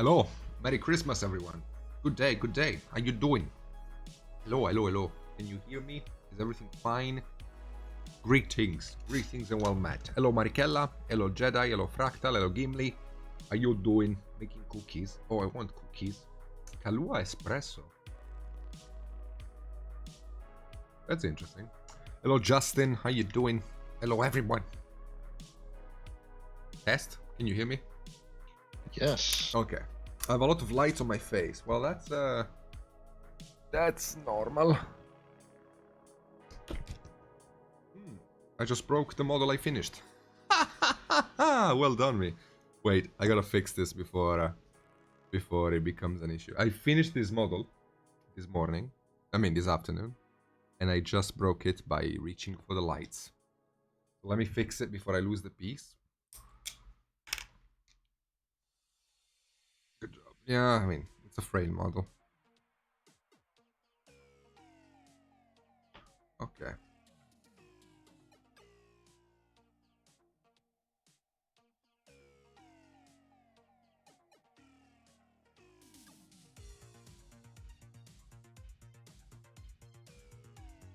Hello, Merry Christmas, everyone. Good day, good day. How you doing? Hello, hello, hello. Can you hear me? Is everything fine? Greetings, greetings and well met. Hello, Marikella. Hello, Jedi. Hello, Fractal. Hello, Gimli. How you doing? Making cookies. Oh, I want cookies. Kahlua espresso. That's interesting. Hello, Justin. How you doing? Hello, everyone. Test? Can you hear me? Yes. Okay. I have a lot of lights on my face. Well, that's normal. I just broke the model I finished. Well done, me. Wait, I gotta fix this before it becomes an issue. I finished this model this morning. I mean, this afternoon. And I just broke it by reaching for the lights. So let me fix it before I lose the piece. Good job. Yeah, I mean, it's a frail model. Okay.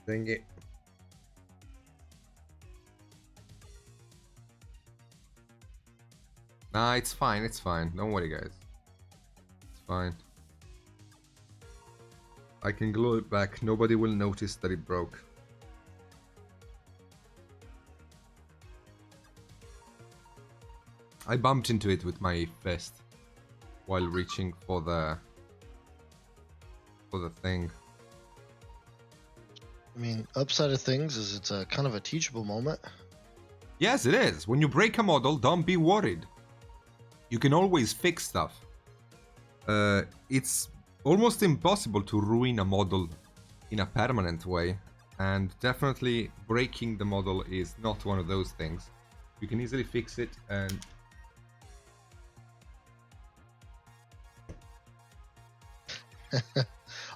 Dang it. Nah, it's fine, it's fine. Don't worry, guys. It's fine. I can glue it back. Nobody will notice that it broke. I bumped into it with my fist while reaching for the thing. I mean, upside of things is it's a kind of a teachable moment. Yes, it is. When you break a model, don't be worried. You can always fix stuff. It's almost impossible to ruin a model in a permanent way, and definitely breaking the model is not one of those things. You can easily fix it and...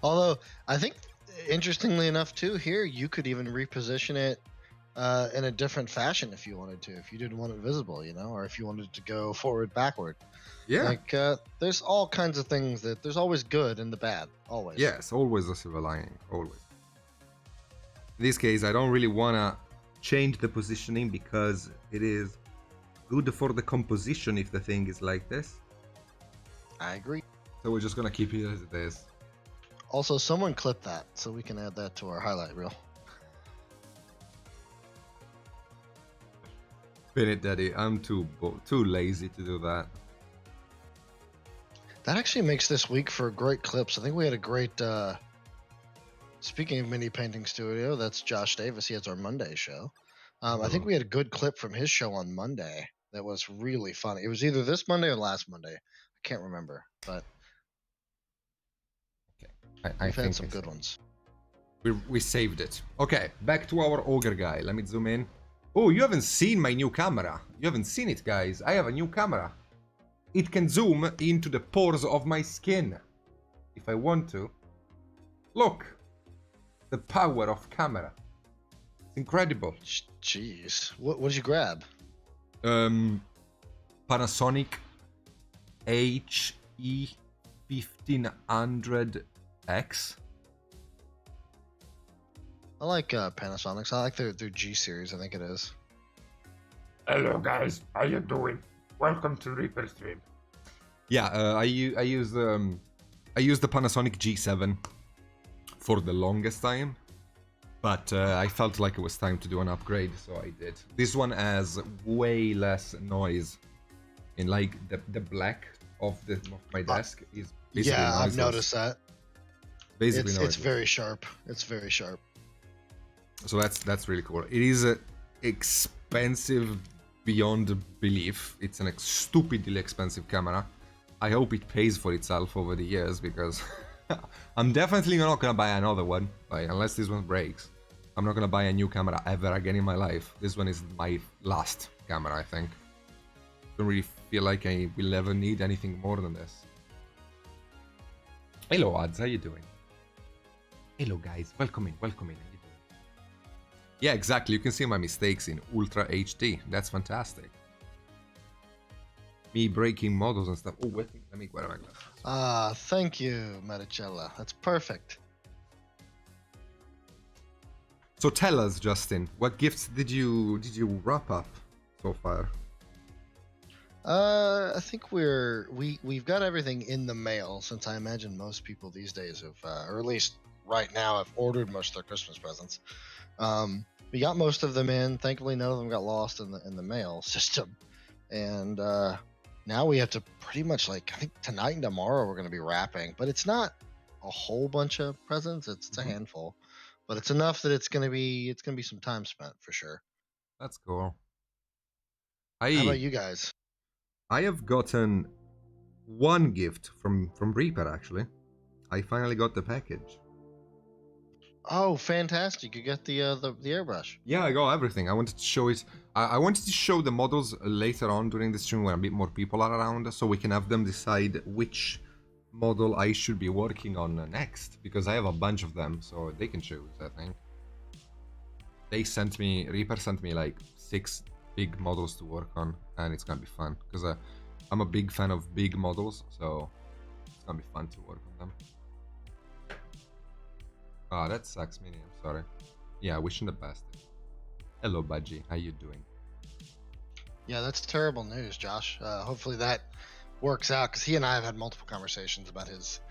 Although, I think, interestingly enough, too, here, you could even reposition it in a different fashion if you wanted to. If you didn't want it visible, you know, or if you wanted to go forward, backward. Yeah. Like, there's all kinds of things that there's always good and the bad. Always. Yes, always a silver lining. Always. In this case, I don't really want to change the positioning because it is good for the composition if the thing is like this. I agree. So we're just going to keep it as it is. Also, someone clip that so we can add that to our highlight reel. Pin it, Daddy. I'm too lazy to do that. That actually makes this week for great clips. I think we had a great, speaking of Mini Painting Studio, that's Josh Davis. He has our Monday show. I think we had a good clip from his show on Monday that was really funny. It was either this Monday or last Monday. I can't remember, but okay. We've had some good ones. We saved it. Okay, back to our ogre guy. Let me zoom in. Oh, you haven't seen my new camera. You haven't seen it, guys. I have a new camera. It can zoom into the pores of my skin if I want to. Look, the power of camera. It's incredible. Jeez, what did you grab? Panasonic HE1500X. I like Panasonics. I like their G series. I think it is. Hello guys, how you doing? Welcome to Reaper Stream. Yeah, I use the Panasonic G7 for the longest time, but I felt like it was time to do an upgrade, so I did. This one has way less noise. In like the black of my desk is basically yeah, noiseless. I've noticed that. Basically, it's very sharp. It's very sharp. So that's really cool. It is expensive beyond belief. It's an stupidly expensive camera. I hope it pays for itself over the years because I'm definitely not gonna buy another one, unless this one breaks. I'm not gonna buy a new camera ever again in my life. This one is my last camera, I think. Don't really feel like I will ever need anything more than this. Hello, Ads. How you doing? Hello, guys. Welcome in. Welcome in. How you doing? Yeah, exactly. You can see my mistakes in Ultra HD. That's fantastic. me breaking models and stuff. Oh, wait, let me wear my glasses. Ah, thank you, Maricella. That's perfect. So tell us, Justin, what gifts did you wrap up so far? I think we've got everything in the mail, since I imagine most people these days have, or at least right now, have ordered most of their Christmas presents. We got most of them in. Thankfully, none of them got lost in the mail system. And now we have to pretty much, like, I think tonight and tomorrow we're going to be wrapping, but it's not a whole bunch of presents. It's a handful, but it's enough that it's going to be some time spent for sure. That's cool. How about you guys? I have gotten one gift from Reaper actually. I finally got the package. Oh, fantastic! You got the airbrush. Yeah, I got everything. I wanted to show it. I wanted to show the models later on during the stream when a bit more people are around, so we can have them decide which model I should be working on next, because I have a bunch of them, so they can choose, I think. Reaper sent me like 6 big models to work on, and it's gonna be fun, because I'm a big fan of big models, so it's gonna be fun to work on them. Ah, that sucks, Mini, I'm sorry. Yeah, wishing the best. Hello, Budgie, how you doing? Yeah, that's terrible news, Josh. Hopefully that works out, because he and I have had multiple conversations about his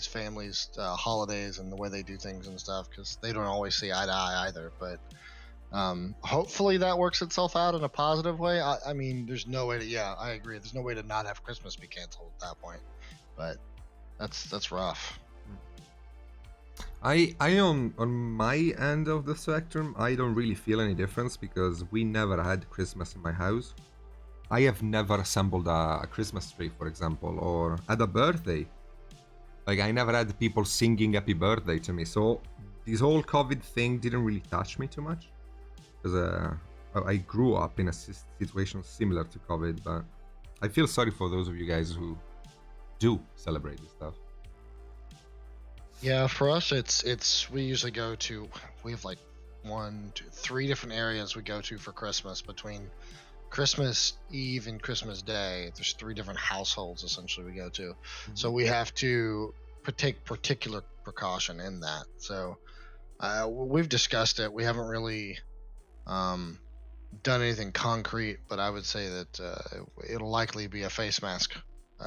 family's holidays and the way they do things and stuff, because they don't always see eye to eye either. But hopefully that works itself out in a positive way. I mean, there's no way to. Yeah, I agree. There's no way to not have Christmas be canceled at that point. But that's rough. I on my end of the spectrum, I don't really feel any difference because we never had Christmas in my house. I have never assembled a Christmas tree, for example, or had a birthday. Like, I never had people singing happy birthday to me, so this whole COVID thing didn't really touch me too much. Because I grew up in a situation similar to COVID, but I feel sorry for those of you guys who do celebrate this stuff. Yeah, for us, it's we usually go to. We have like 1, 2, 3 different areas we go to for Christmas between Christmas Eve and Christmas Day. There's 3 different households essentially we go to, so we have to take particular precaution in that. So we've discussed it. We haven't really done anything concrete, but I would say that it'll likely be a face mask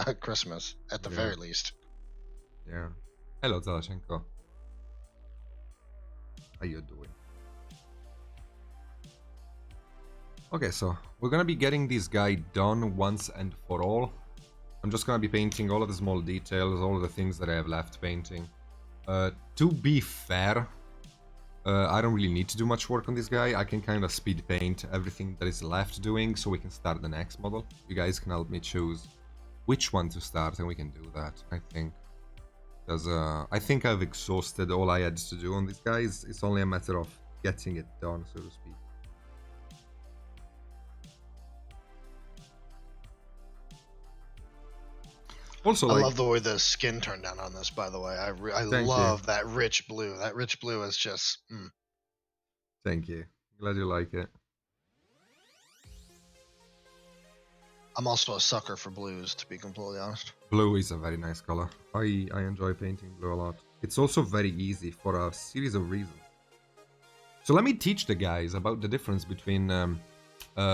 at Christmas at the very least. Yeah. Hello, Zalashenko. How you doing? Okay, so we're gonna be getting this guy done once and for all. I'm just gonna be painting all of the small details, all of the things that I have left painting. To be fair, I don't really need to do much work on this guy. I can kind of speed paint everything that is left doing so we can start the next model. You guys can help me choose which one to start and we can do that, I think. Because I think I've exhausted all I had to do on this guy. It's only a matter of getting it done, so to speak. Also, I love the way the skin turned out on this, by the way. I love that rich blue. That rich blue is just... Thank you. Glad you like it. I'm also a sucker for blues, to be completely honest. Blue is a very nice color. I enjoy painting blue a lot. It's also very easy for a series of reasons. So let me teach the guys about the difference between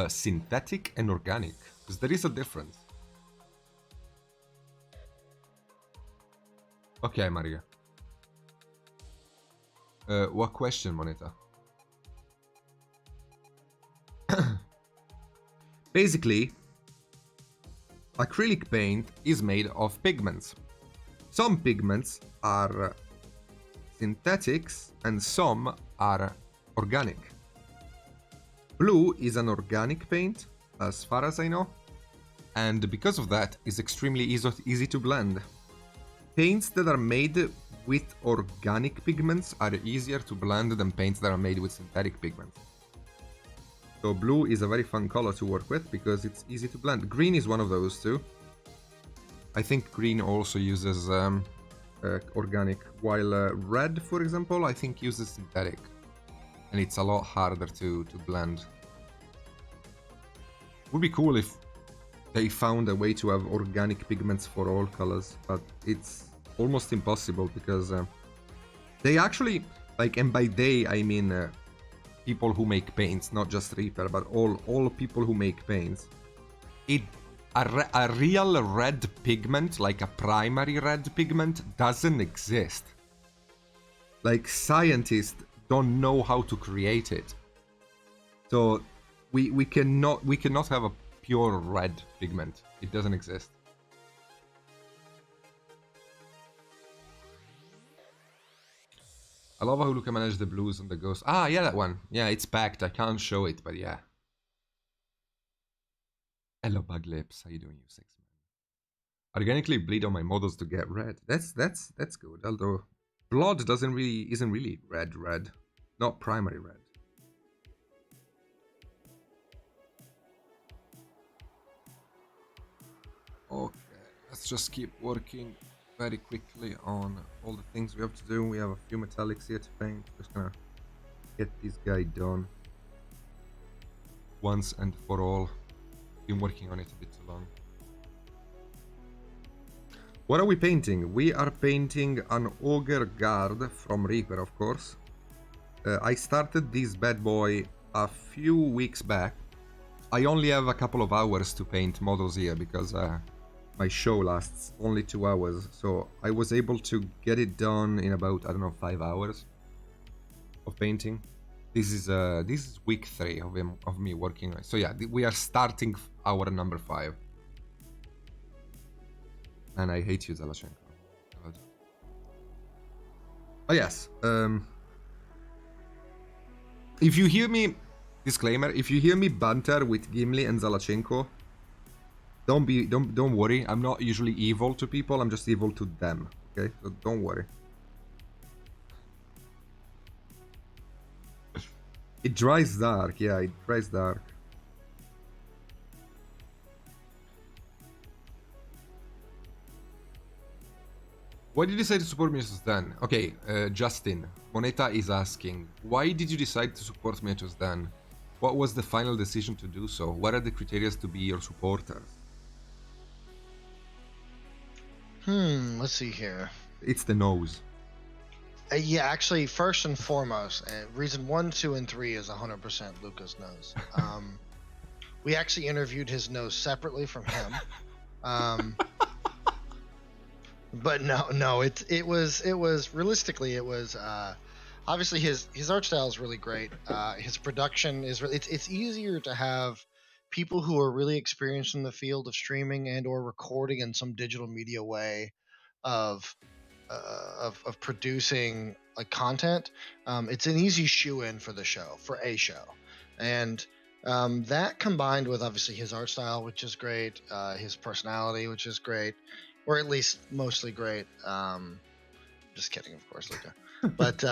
synthetic and organic, because there is a difference. Okay, Maria. What question, Moneta? Basically, acrylic paint is made of pigments. Some pigments are synthetics and some are organic. Blue is an organic paint, as far as I know, and because of that, is extremely easy to blend. Paints that are made with organic pigments are easier to blend than paints that are made with synthetic pigments. So blue is a very fun color to work with because it's easy to blend. Green is one of those too. I think green also uses organic, while red, for example, I think uses synthetic. And it's a lot harder to blend. Would be cool if they found a way to have organic pigments for all colors, but it's almost impossible because they actually, like, and by they I mean people who make paints, not just Reaper, but all people who make paints. A real red pigment, like a primary red pigment, doesn't exist. Like, scientists don't know how to create it. So we cannot have a pure red pigment. It doesn't exist. I love how Luca managed the blues and the ghost. Ah, yeah, that one. Yeah, it's packed. I can't show it, but yeah. Hello, Bug Lips. How you doing, you six man? Organically bleed on my models to get red. That's good. Although blood isn't really red. Not primary red. Okay, let's just keep working very quickly on all the things we have to do. We have a few metallics here to paint. Just gonna get this guy done once and for all. Been working on it a bit too long. What are we painting? We are painting an Ogre Guard from Reaper, of course. I started this bad boy a few weeks back. I only have a couple of hours to paint models here because my show lasts only 2 hours. So I was able to get it done in about, I don't know, 5 hours of painting. This is week 3 of me working. So yeah, we are starting hour number 5. And I hate you, Zalashenko. God. Oh yes. If you hear me, disclaimer, if you hear me banter with Gimli and Zalachenko, don't worry. I'm not usually evil to people. I'm just evil to them. Okay, so don't worry. It dries dark. Yeah, it dries dark. Why did you decide to support me just then? Okay, Justin, Moneta is asking, why did you decide to support me just then? What was the final decision to do so? What are the criteria to be your supporters? Let's see here. It's the nose. Yeah, actually, first and foremost, reason 1, 2, and 3 is 100% Luca's nose. We actually interviewed his nose separately from him. But no, it was realistically, it was obviously his art style is really great. His production is really, it's easier to have people who are really experienced in the field of streaming and or recording in some digital media way of producing like content. It's an easy shoe in for the show, for a show, and that combined with obviously his art style, which is great, his personality, which is great, or at least mostly great. Just kidding, of course, Luca. But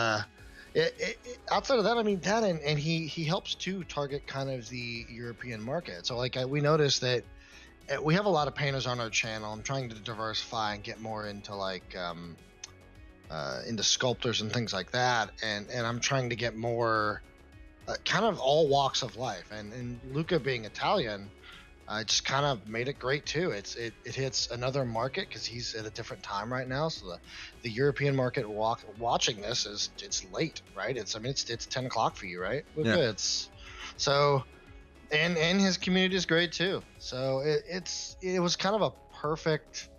outside of that, I mean, that and he helps to target kind of the European market. So like we noticed that we have a lot of painters on our channel. I'm trying to diversify and get more into like into sculptors and things like that, and I'm trying to get more kind of all walks of life. And Luca being Italian, just kind of made it great too. It hits another market because he's at a different time right now. So the European market watching this it's late, right? It's 10 o'clock for you, right, Luca? Yeah. It's so, and his community is great too. So it was kind of a perfect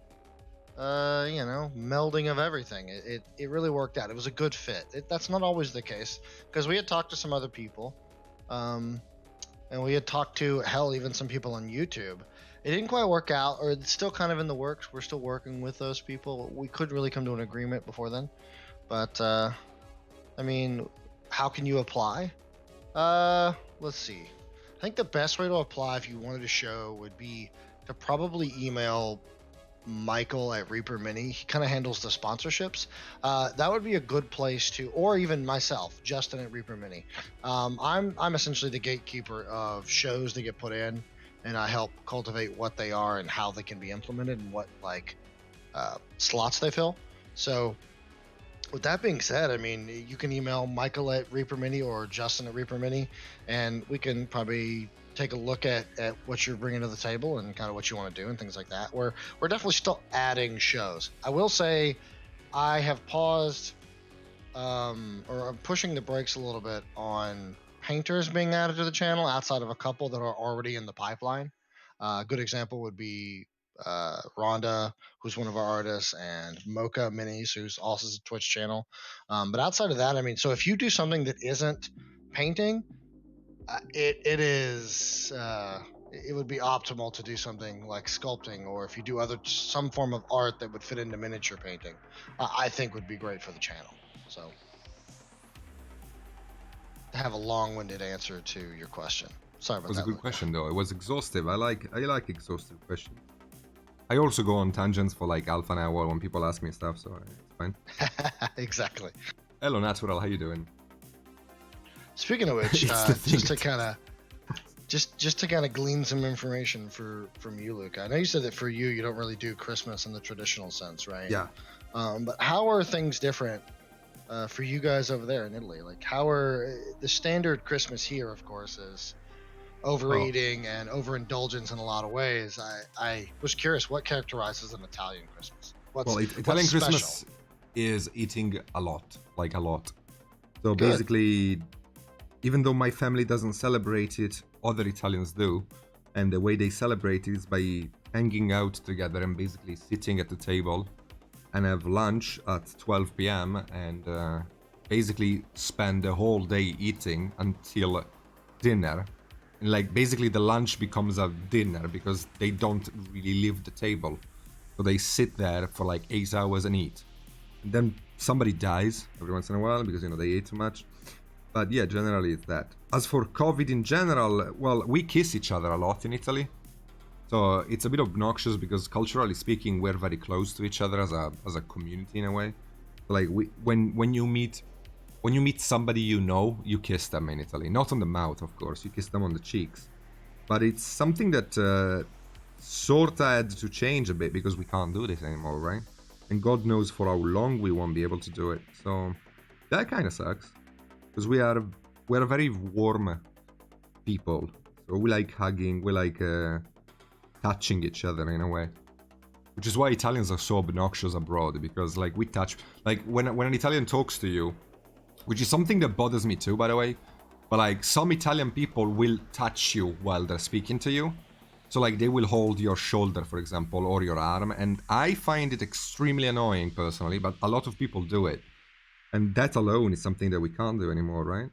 melding of everything. It really worked out. It was a good fit. That's not always the case because we had talked to some other people. And we had talked to, hell, even some people on YouTube. It didn't quite work out, or it's still kind of in the works. We're still working with those people. We couldn't really come to an agreement before then. But, I mean, how can you apply? Let's see. I think the best way to apply if you wanted a show would be to probably email Michael at Reaper Mini. He kind of handles the sponsorships. That would be a good place to, or even myself, Justin at Reaper Mini. I'm essentially the gatekeeper of shows that get put in, and I help cultivate what they are and how they can be implemented and what like slots they fill. So With that being said, I mean, you can email Michael at Reaper Mini or Justin at Reaper Mini, and we can probably take a look at what you're bringing to the table and kind of what you want to do and things like that. We're definitely still adding shows. I will say I have paused or I'm pushing the brakes a little bit on painters being added to the channel outside of a couple that are already in the pipeline. A good example would be Rhonda, who's one of our artists, and Mocha Minis, who's also a Twitch channel. But outside of that, I mean, so if you do something that isn't painting, it would be optimal to do something like sculpting, or if you do some form of art that would fit into miniature painting, I think would be great for the channel. So, to have a long-winded answer to your question. Sorry about that. It was a good Luca. question though. It was exhaustive. I like exhaustive questions. I also go on tangents for like half an hour when people ask me stuff, so it's fine. Exactly. Hello, Natural. How you doing? Speaking of which, It's the thing. just to kind of glean some information from you, Luca. I know you said that for you don't really do Christmas in the traditional sense, right? Yeah. But how are things different for you guys over there in Italy? Like, how are the standard Christmas here? Of course, is overeating and overindulgence in a lot of ways. I was curious, what characterizes an Italian Christmas? Italian what's Christmas special? is eating a lot, like a lot. So Good. basically, even though my family doesn't celebrate it, other Italians do. And the way they celebrate it is by hanging out together and basically sitting at the table and have lunch at 12 p.m. and basically spend the whole day eating until dinner. And like basically the lunch becomes a dinner because they don't really leave the table. So they sit there for like 8 hours and eat. And then somebody dies every once in a while because, they ate too much. But yeah, generally it's that. As for COVID in general, well, we kiss each other a lot in Italy. So it's a bit obnoxious because culturally speaking, we're very close to each other as a community in a way. Like when you meet somebody you kiss them in Italy. Not on the mouth, of course. You kiss them on the cheeks. But it's something that sort of had to change a bit because we can't do this anymore, right? And God knows for how long we won't be able to do it. So that kind of sucks. Because we're a very warm people. So we like hugging, we like touching each other in a way. Which is why Italians are so obnoxious abroad, because like we touch, like when an Italian talks to you, which is something that bothers me too, by the way, but like some Italian people will touch you while they're speaking to you. So like they will hold your shoulder, for example, or your arm, and I find it extremely annoying personally, but a lot of people do it. And that alone is something that we can't do anymore, right?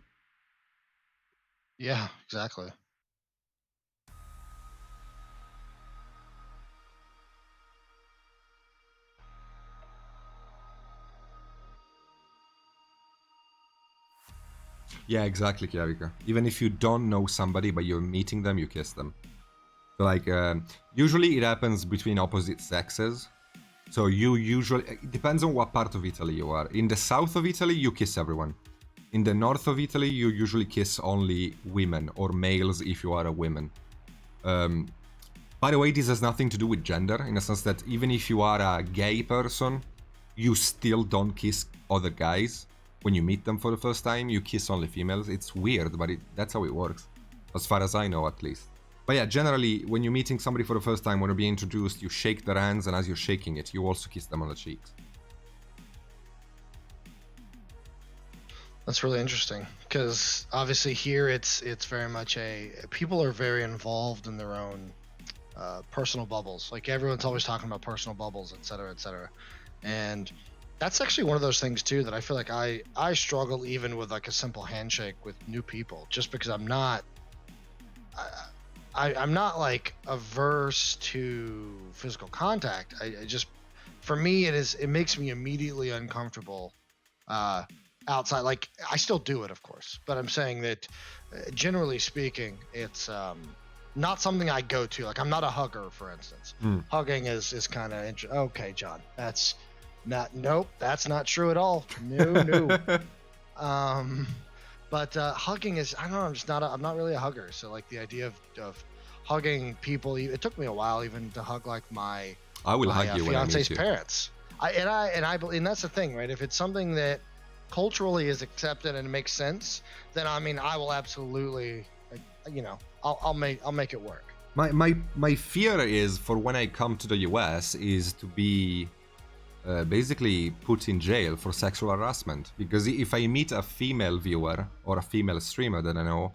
Yeah, exactly. Yeah, exactly, Chiavica. Even if you don't know somebody, but you're meeting them, you kiss them. So like, usually it happens between opposite sexes. So it depends on what part of Italy you are. In the south of Italy, you kiss everyone. In the north of Italy, you usually kiss only women or males if you are a woman. By the way, this has nothing to do with gender, in the sense that even if you are a gay person, you still don't kiss other guys. When you meet them for the first time, you kiss only females. It's weird, but that's how it works. As far as I know, at least. But yeah, generally, when you're meeting somebody for the first time, when you're being introduced, you shake their hands, and as you're shaking it, you also kiss them on the cheeks. That's really interesting, because obviously here it's very much people are very involved in their own personal bubbles. Like everyone's always talking about personal bubbles, et cetera, and that's actually one of those things too that I feel like I struggle even with like a simple handshake with new people, just because I'm not like averse to physical contact. I just, for me, it makes me immediately uncomfortable outside. Like I still do it, of course, but I'm saying that generally speaking, it's not something I go to. Like I'm not a hugger, for instance. Hugging is kind of okay, John. That's not true at all. No. But hugging is, I don't know, I'm not really a hugger. So like the idea of hugging people, it took me a while even to hug like my I will hug you when I meet fiance's you. parents. And that's the thing, right? If it's something that culturally is accepted and makes sense, then I mean, I will absolutely, I'll make it work. My fear is for when I come to the US is to be basically put in jail for sexual harassment, because if I meet a female viewer or a female streamer that I know,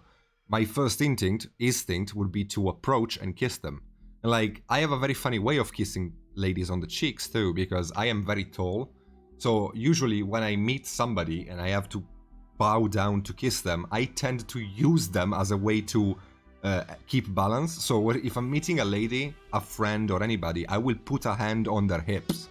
my first instinct would be to approach and kiss them. And like, I have a very funny way of kissing ladies on the cheeks too, because I am very tall. So usually when I meet somebody and I have to bow down to kiss them, I tend to use them as a way to keep balance. So if I'm meeting a lady, a friend, or anybody, I will put a hand on their hips.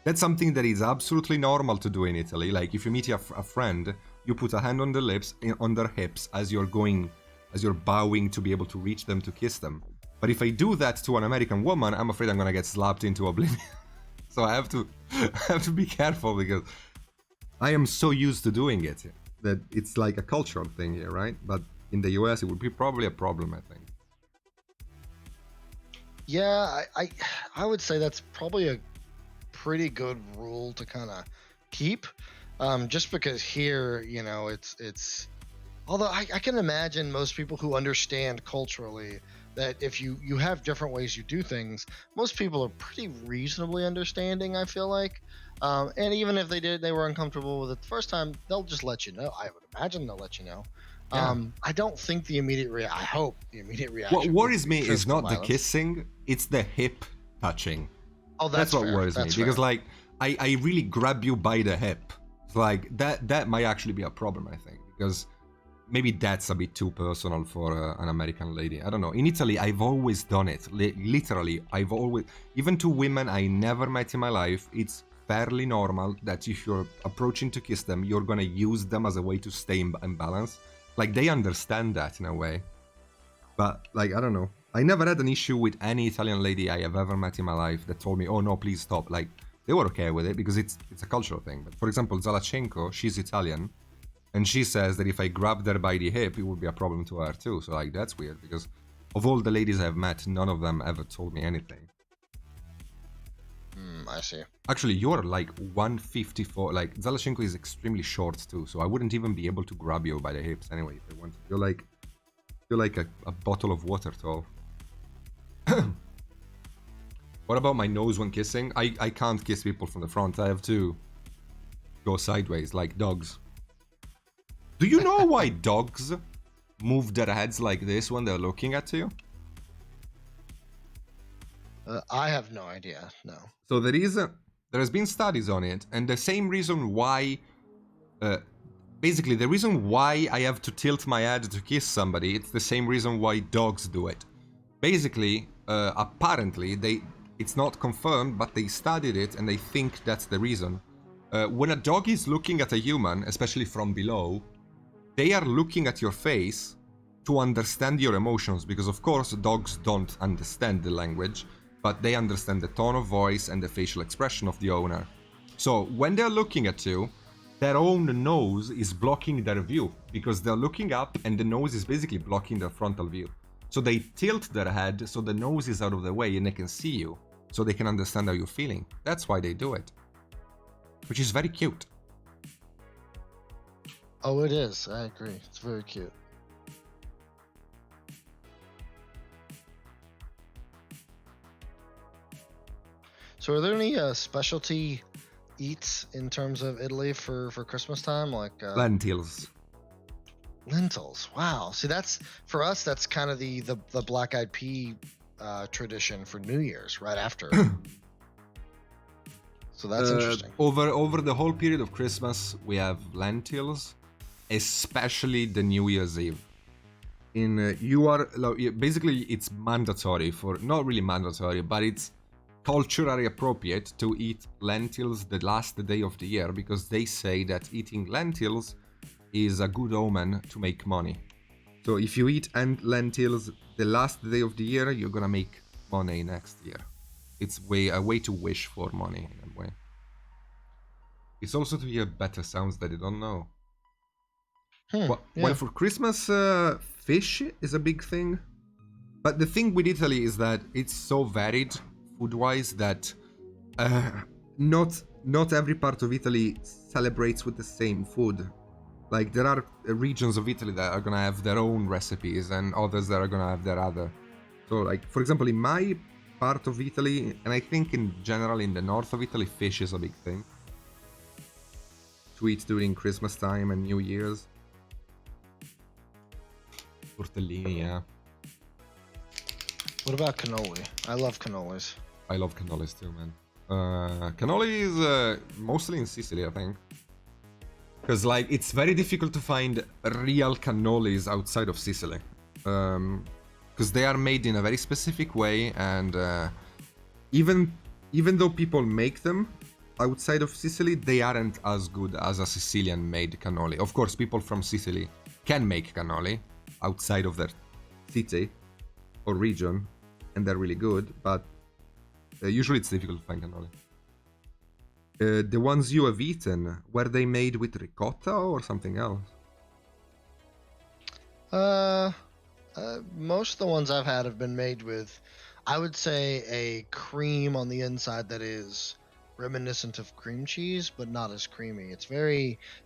That's something that is absolutely normal to do in Italy. Like if you meet a friend, you put a hand on their lips, on their hips as you're bowing to be able to reach them to kiss them. But if I do that to an American woman, I'm afraid I'm gonna get slapped into oblivion. So I have to be careful, because I am so used to doing it that it's like a cultural thing here, right? But in the US, it would be probably a problem, I think. Yeah, I would say that's probably a pretty good rule to kind of keep, just because here, it's although I can imagine most people who understand culturally that if you have different ways you do things, most people are pretty reasonably understanding, I feel like, and even if they were uncomfortable with it the first time, they'll just let you know. I would imagine they'll let you know. Yeah. I don't think I hope the immediate reaction. What worries me is not violence. the kissing, it's the hip touching. Oh, That's what fair. worries me, because like I really grab you by the hip. Like that might actually be a problem, I think, because maybe that's a bit too personal for an American lady. I don't know. In Italy, I've always done it. Literally, I've always, even to women I never met in my life, it's fairly normal that if you're approaching to kiss them, you're gonna use them as a way to stay in balance. Like, they understand that in a way. But, like, I don't know. I never had an issue with any Italian lady I have ever met in my life that told me, oh no, please stop. Like, they were okay with it because it's a cultural thing. But for example, Zalachenko, she's Italian, and she says that if I grabbed her by the hip, it would be a problem to her too. So like, that's weird, because of all the ladies I've met, none of them ever told me anything. I see. Actually, you're like 154. Like, Zalachenko is extremely short too, so I wouldn't even be able to grab you by the hips anyway if I wanted. You're like a bottle of water tall. What about my nose when kissing? I can't kiss people from the front. I have to go sideways like dogs. Do you know why dogs move their heads like this when they're looking at you? I have no idea. No. So there has been studies on it, and the same reason why, basically the reason why I have to tilt my head to kiss somebody, it's the same reason why dogs do it. Basically, apparently, it's not confirmed, but they studied it and they think that's the reason. When a dog is looking at a human, especially from below, they are looking at your face to understand your emotions, because of course dogs don't understand the language, but they understand the tone of voice and the facial expression of the owner. So when they're looking at you, their own nose is blocking their view, because they're looking up and the nose is basically blocking their frontal view. So they tilt their head so the nose is out of the way and they can see you, so they can understand how you're feeling. That's why they do it. Which is very cute. Oh, it is. I agree. It's very cute. So are there any specialty eats in terms of Italy for Christmas time? Like Lentils. Lentils. Wow. See, that's, for us, that's kind of the black-eyed pea tradition for New Year's, right after. So that's interesting. Over the whole period of Christmas, we have lentils, especially the New Year's Eve. Basically, it's mandatory not really mandatory, but it's culturally appropriate to eat lentils the last day of the year, because they say that eating lentils is a good omen to make money. So if you eat lentils the last day of the year, you're gonna make money next year. It's a way to wish for money in a way. It's also to hear better sounds that you don't know. Well, for Christmas, fish is a big thing. But the thing with Italy is that it's so varied food-wise that not every part of Italy celebrates with the same food. Like there are regions of Italy that are gonna have their own recipes and others that are gonna have their other. So like for example in my part of Italy, and I think in general in the north of Italy, fish is a big thing. To eat during Christmas time and New Year's. Tortellini, yeah. What about cannoli? I love cannolis. I love cannolis too, man. Cannoli is mostly in Sicily, I think. Because like it's very difficult to find real cannolis outside of Sicily. Because they are made in a very specific way, and even though people make them outside of Sicily, they aren't as good as a Sicilian-made cannoli. Of course, people from Sicily can make cannoli outside of their city or region, and they're really good, but usually it's difficult to find cannoli. The ones you have eaten, were they made with ricotta or something else? Most of the ones I've had have been made with, I would say, a cream on the inside that is reminiscent of cream cheese, but not as creamy. It's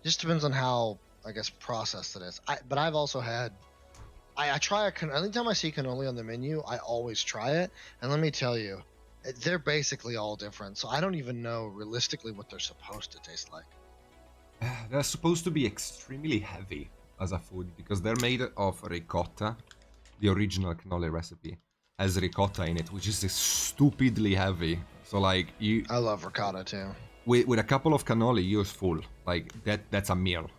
just depends on how, I guess, processed it is. But I've also had, I try anytime I see cannoli on the menu, I always try it. And let me tell you, they're basically all different. So I don't even know realistically what they're supposed to taste like. They're supposed to be extremely heavy as a food because they're made of ricotta. The original cannoli recipe has ricotta in it, which is stupidly heavy. So like I love ricotta too. With a couple of cannoli, you're full. Like that's a meal.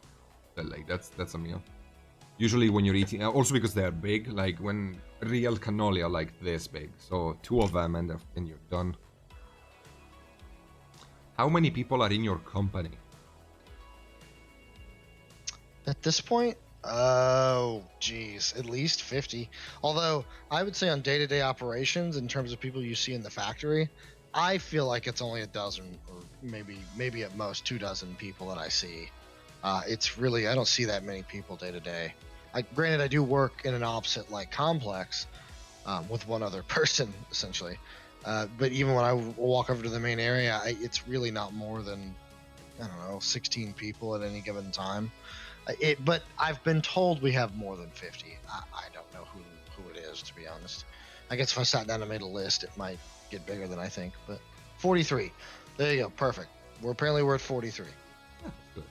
Like that's a meal. Usually when you're eating, also because they're big. Like when real cannoli are like this big, so 2 of them and you're done. How many people are in your company? At this point, oh, geez, at least 50. Although, I would say on day-to-day operations, in terms of people you see in the factory, I feel like it's only a dozen, or maybe at most 2 dozen people that I see. It's really, I don't see that many people day-to-day. Granted, I do work in an opposite, like, complex with one other person, essentially. But even when I walk over to the main area, it's really not more than, I don't know, 16 people at any given time. But I've been told we have more than 50. I don't know who it is, to be honest. I guess if I sat down and made a list, it might get bigger than I think. But 43. There you go. Perfect. We're at 43. Yeah, that's good.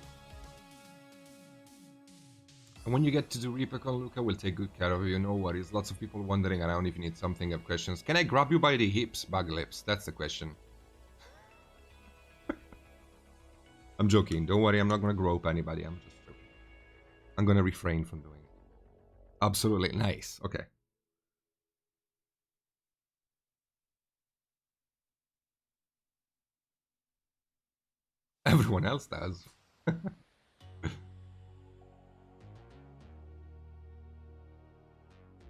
And when you get to do ReaperCon, Luca, we'll take good care of you. No worries. Lots of people wandering around if you need something, have questions. Can I grab you by the hips, bug lips? That's the question. I'm joking. Don't worry. I'm not going to grope anybody. I'm just joking. I'm going to refrain from doing it. Absolutely. Nice. Okay. Everyone else does.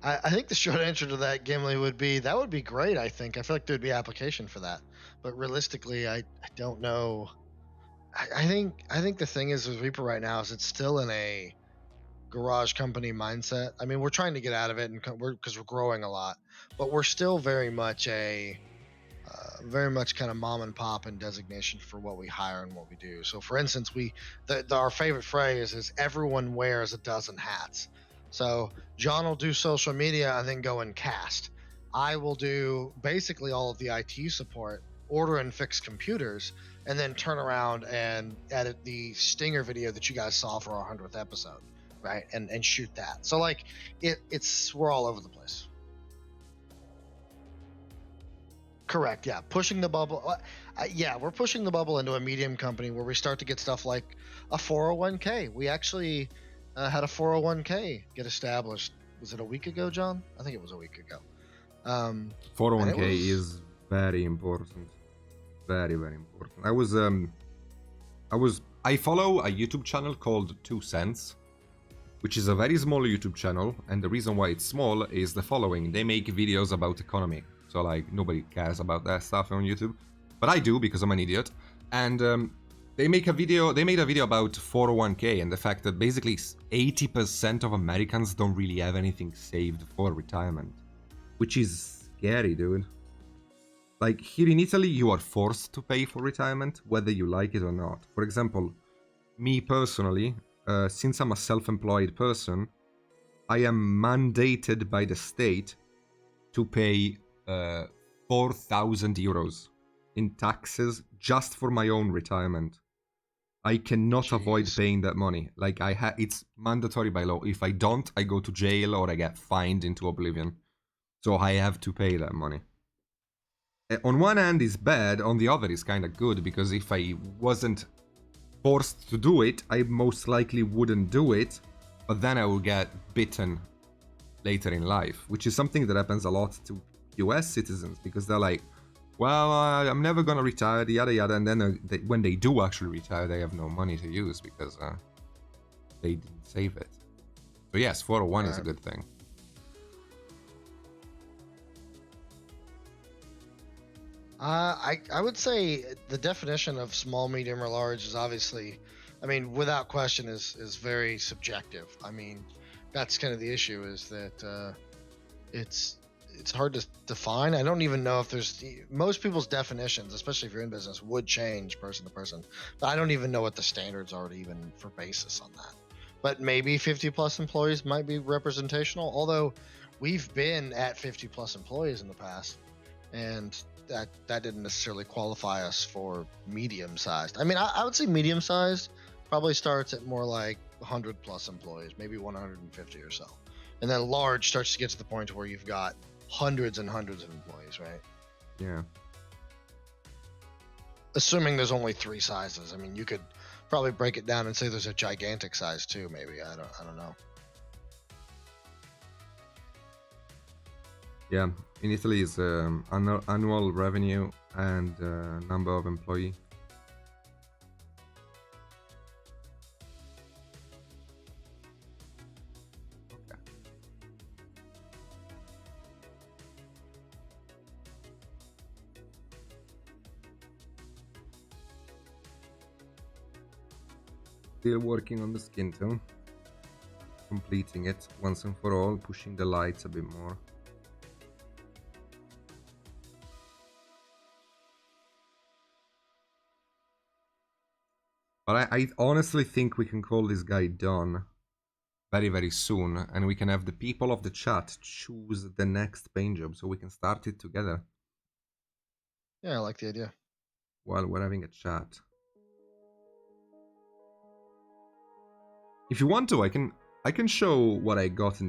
I think the short answer to that, Gimli, would be great. I think. I feel like there'd be application for that. But realistically, I don't know. I think the thing is with Reaper right now is it's still in a garage company mindset. I mean, we're trying to get out of it, and because we're growing a lot, but we're still very much kind of mom and pop in designation for what we hire and what we do. So, for instance, our favorite phrase is everyone wears a dozen hats. So John will do social media and then go and cast. I will do basically all of the IT support, order and fix computers, and then turn around and edit the stinger video that you guys saw for our 100th episode, right? And shoot that. So like we're all over the place. Correct. Yeah. Pushing the bubble. We're pushing the bubble into a medium company where we start to get stuff like a 401k. We actually had a 401k get established. Was it a week ago, John? I think it was a week ago. 401k is very important. Very, very important. I follow a YouTube channel called 2 Cents, which is a very small YouTube channel. And the reason why it's small is the following. They make videos about economy. So like nobody cares about that stuff on YouTube, but I do because I'm an idiot. And they made a video about 401k and the fact that basically 80% of Americans don't really have anything saved for retirement, which is scary, dude. like here in Italy, you are forced to pay for retirement, whether you like it or not. For example, me personally, since I'm a self-employed person, I am mandated by the state to pay 4,000 euros in taxes just for my own retirement. I cannot avoid Jeez. paying that money. Like it's mandatory by law. If I don't, I go to jail or I get fined into oblivion. So I have to pay that money. On one hand is bad, on the other is kind of good, because if I wasn't forced to do it, I most likely wouldn't do it, but then I will get bitten later in life, which is something that happens a lot to US citizens, because they're like, well, I'm never gonna retire, yada yada, and then when they do actually retire, they have no money to use because they didn't save it. So yes, 401 is a good thing. I would say the definition of small, medium, or large is obviously, I mean, without question, is very subjective. I mean, that's kind of the issue, is that it's hard to define. I don't even know if there's most people's definitions, especially if you're in business, would change person to person. But I don't even know what the standards are to even for basis on that. But maybe 50 plus employees might be representational. Although we've been at 50 plus employees in the past, and that didn't necessarily qualify us for medium sized. I mean, I would say medium sized probably starts at more like 100 plus employees, maybe 150 or so, and then large starts to get to the point where you've got hundreds and hundreds of employees, right? Yeah. Assuming there's only 3 sizes. I mean, you could probably break it down and say there's a gigantic size too. Maybe I don't know. Yeah, in Italy is annual revenue and number of employee. Okay. Still working on the skin tone. Completing it once and for all, pushing the lights a bit more. But I honestly think we can call this guy done very, very soon, and we can have the people of the chat choose the next paint job, so we can start it together Yeah, I like the idea. while we're having a chat. If you want to, I can show what I got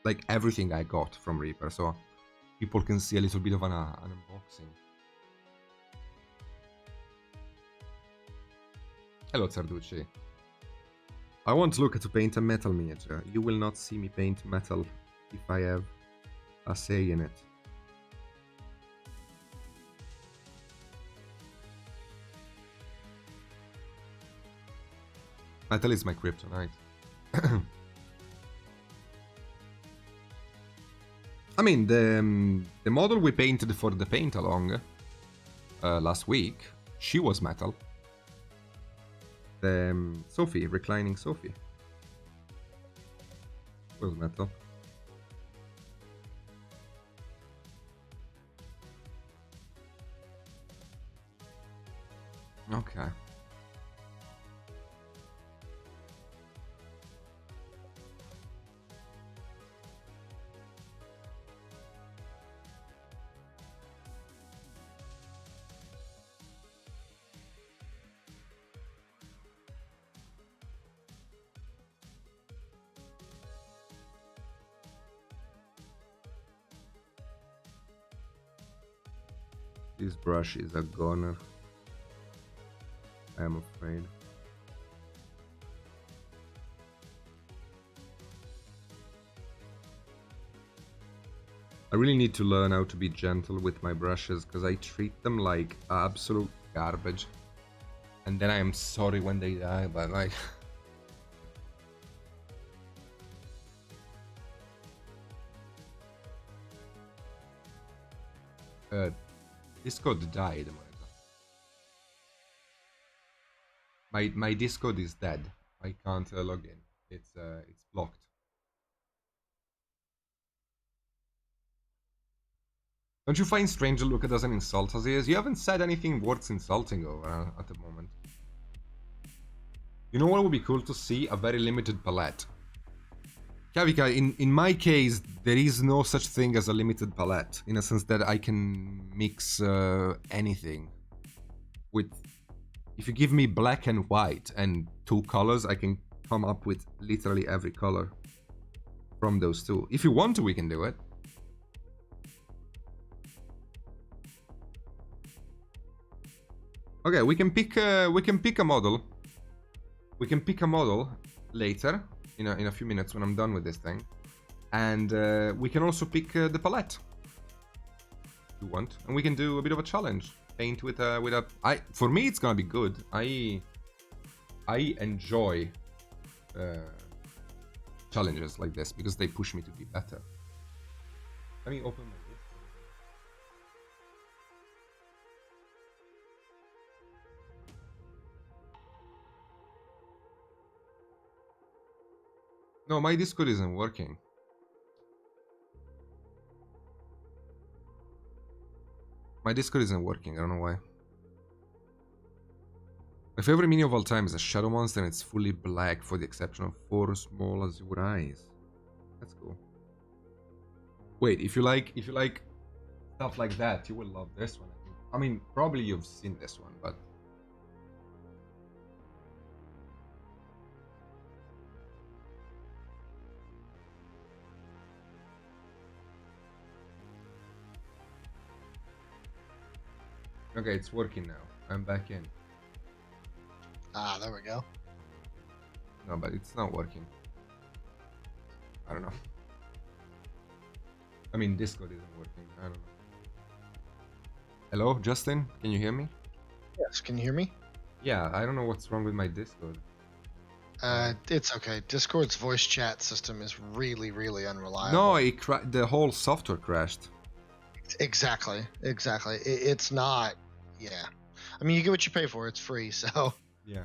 like everything I got from Reaper, so people can see a little bit of an unboxing. Hello, Zarducci. I want Luca to paint a metal miniature. You will not see me paint metal if I have a say in it. Metal is my kryptonite. I mean, the model we painted for the paint along last week, she was metal. Sophie, reclining Sophie, was metal. Okay. This brush is a goner, I am afraid. I really need to learn how to be gentle with my brushes, because I treat them like absolute garbage. And then I am sorry when they die, but like... Discord died, my Discord is dead. I can't log in. It's blocked. Don't you find strange that Luca doesn't insult us? You haven't said anything worth insulting over at the moment. You know what would be cool to see? A very limited palette. Kavika, in my case, there is no such thing as a limited palette, in a sense that I can mix anything. If you give me black and white and 2 colors, I can come up with literally every color from those 2. If you want to, we can do it. Okay, we can pick a model. We can pick a model later, in a few minutes when I'm done with this thing, and we can also pick the palette if you want, and we can do a bit of a challenge. Paint with a. For me, it's gonna be good. I enjoy challenges like this because they push me to be better. Let me open my list. No, my Discord isn't working. My Discord isn't working, I don't know why. My favorite mini of all time is a shadow monster and it's fully black for the exception of 4 small azure eyes. That's cool. Wait, if you like stuff like that, you will love this one, I think. I mean, probably you've seen this one, but okay, it's working now. I'm back in. Ah, there we go. No, but it's not working. I don't know. I mean, Discord isn't working. I don't know. Hello, Justin? Can you hear me? Yes, can you hear me? Yeah, I don't know what's wrong with my Discord. It's okay. Discord's voice chat system is really, really unreliable. No, the whole software crashed. Exactly. It's not. Yeah. I mean, you get what you pay for. It's free, so. Yeah.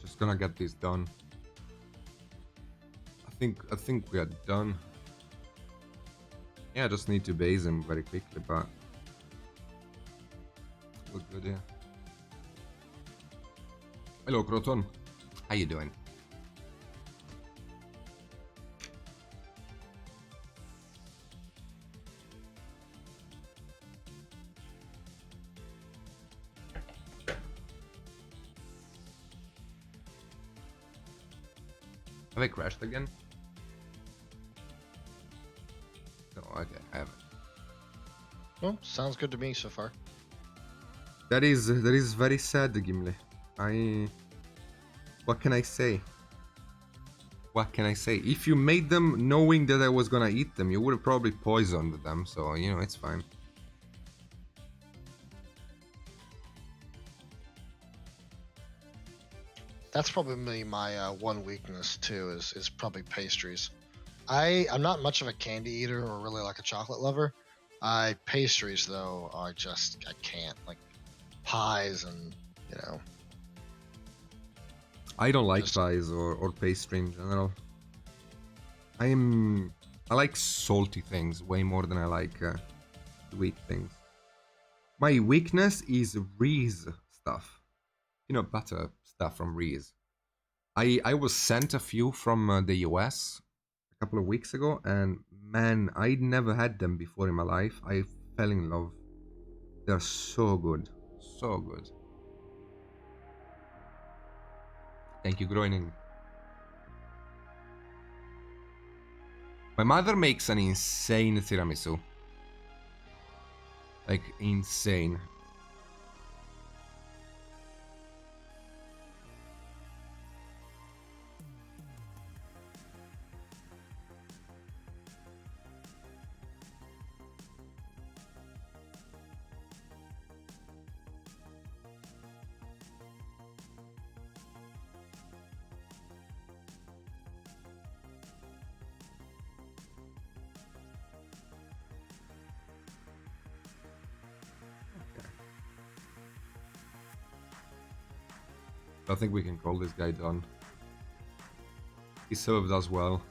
Just gonna get this done. I think we are done. Yeah, I just need to base him very quickly, but look good here. Hello, Croton. How you doing? Have I crashed again? No, okay, I haven't. Well, sounds good to me so far. That is very sad, Gimli. What can I say? What can I say? If you made them knowing that I was gonna eat them, you would have probably poisoned them, so, you know, it's fine. That's probably my one weakness too. Is probably pastries. I'm not much of a candy eater or really like a chocolate lover. Pastries though are just I can't like pies and you know. I don't like Just- pies or pastry in general. I like salty things way more than I like sweet things. My weakness is Reese stuff. You know, butter stuff from Reese. I was sent a few from the US a couple of weeks ago, and man, I'd never had them before in my life. I fell in love. They're so good. So good. Thank you, Groening. My mother makes an insane tiramisu. Like, insane. I think we can call this guy done. He served us well.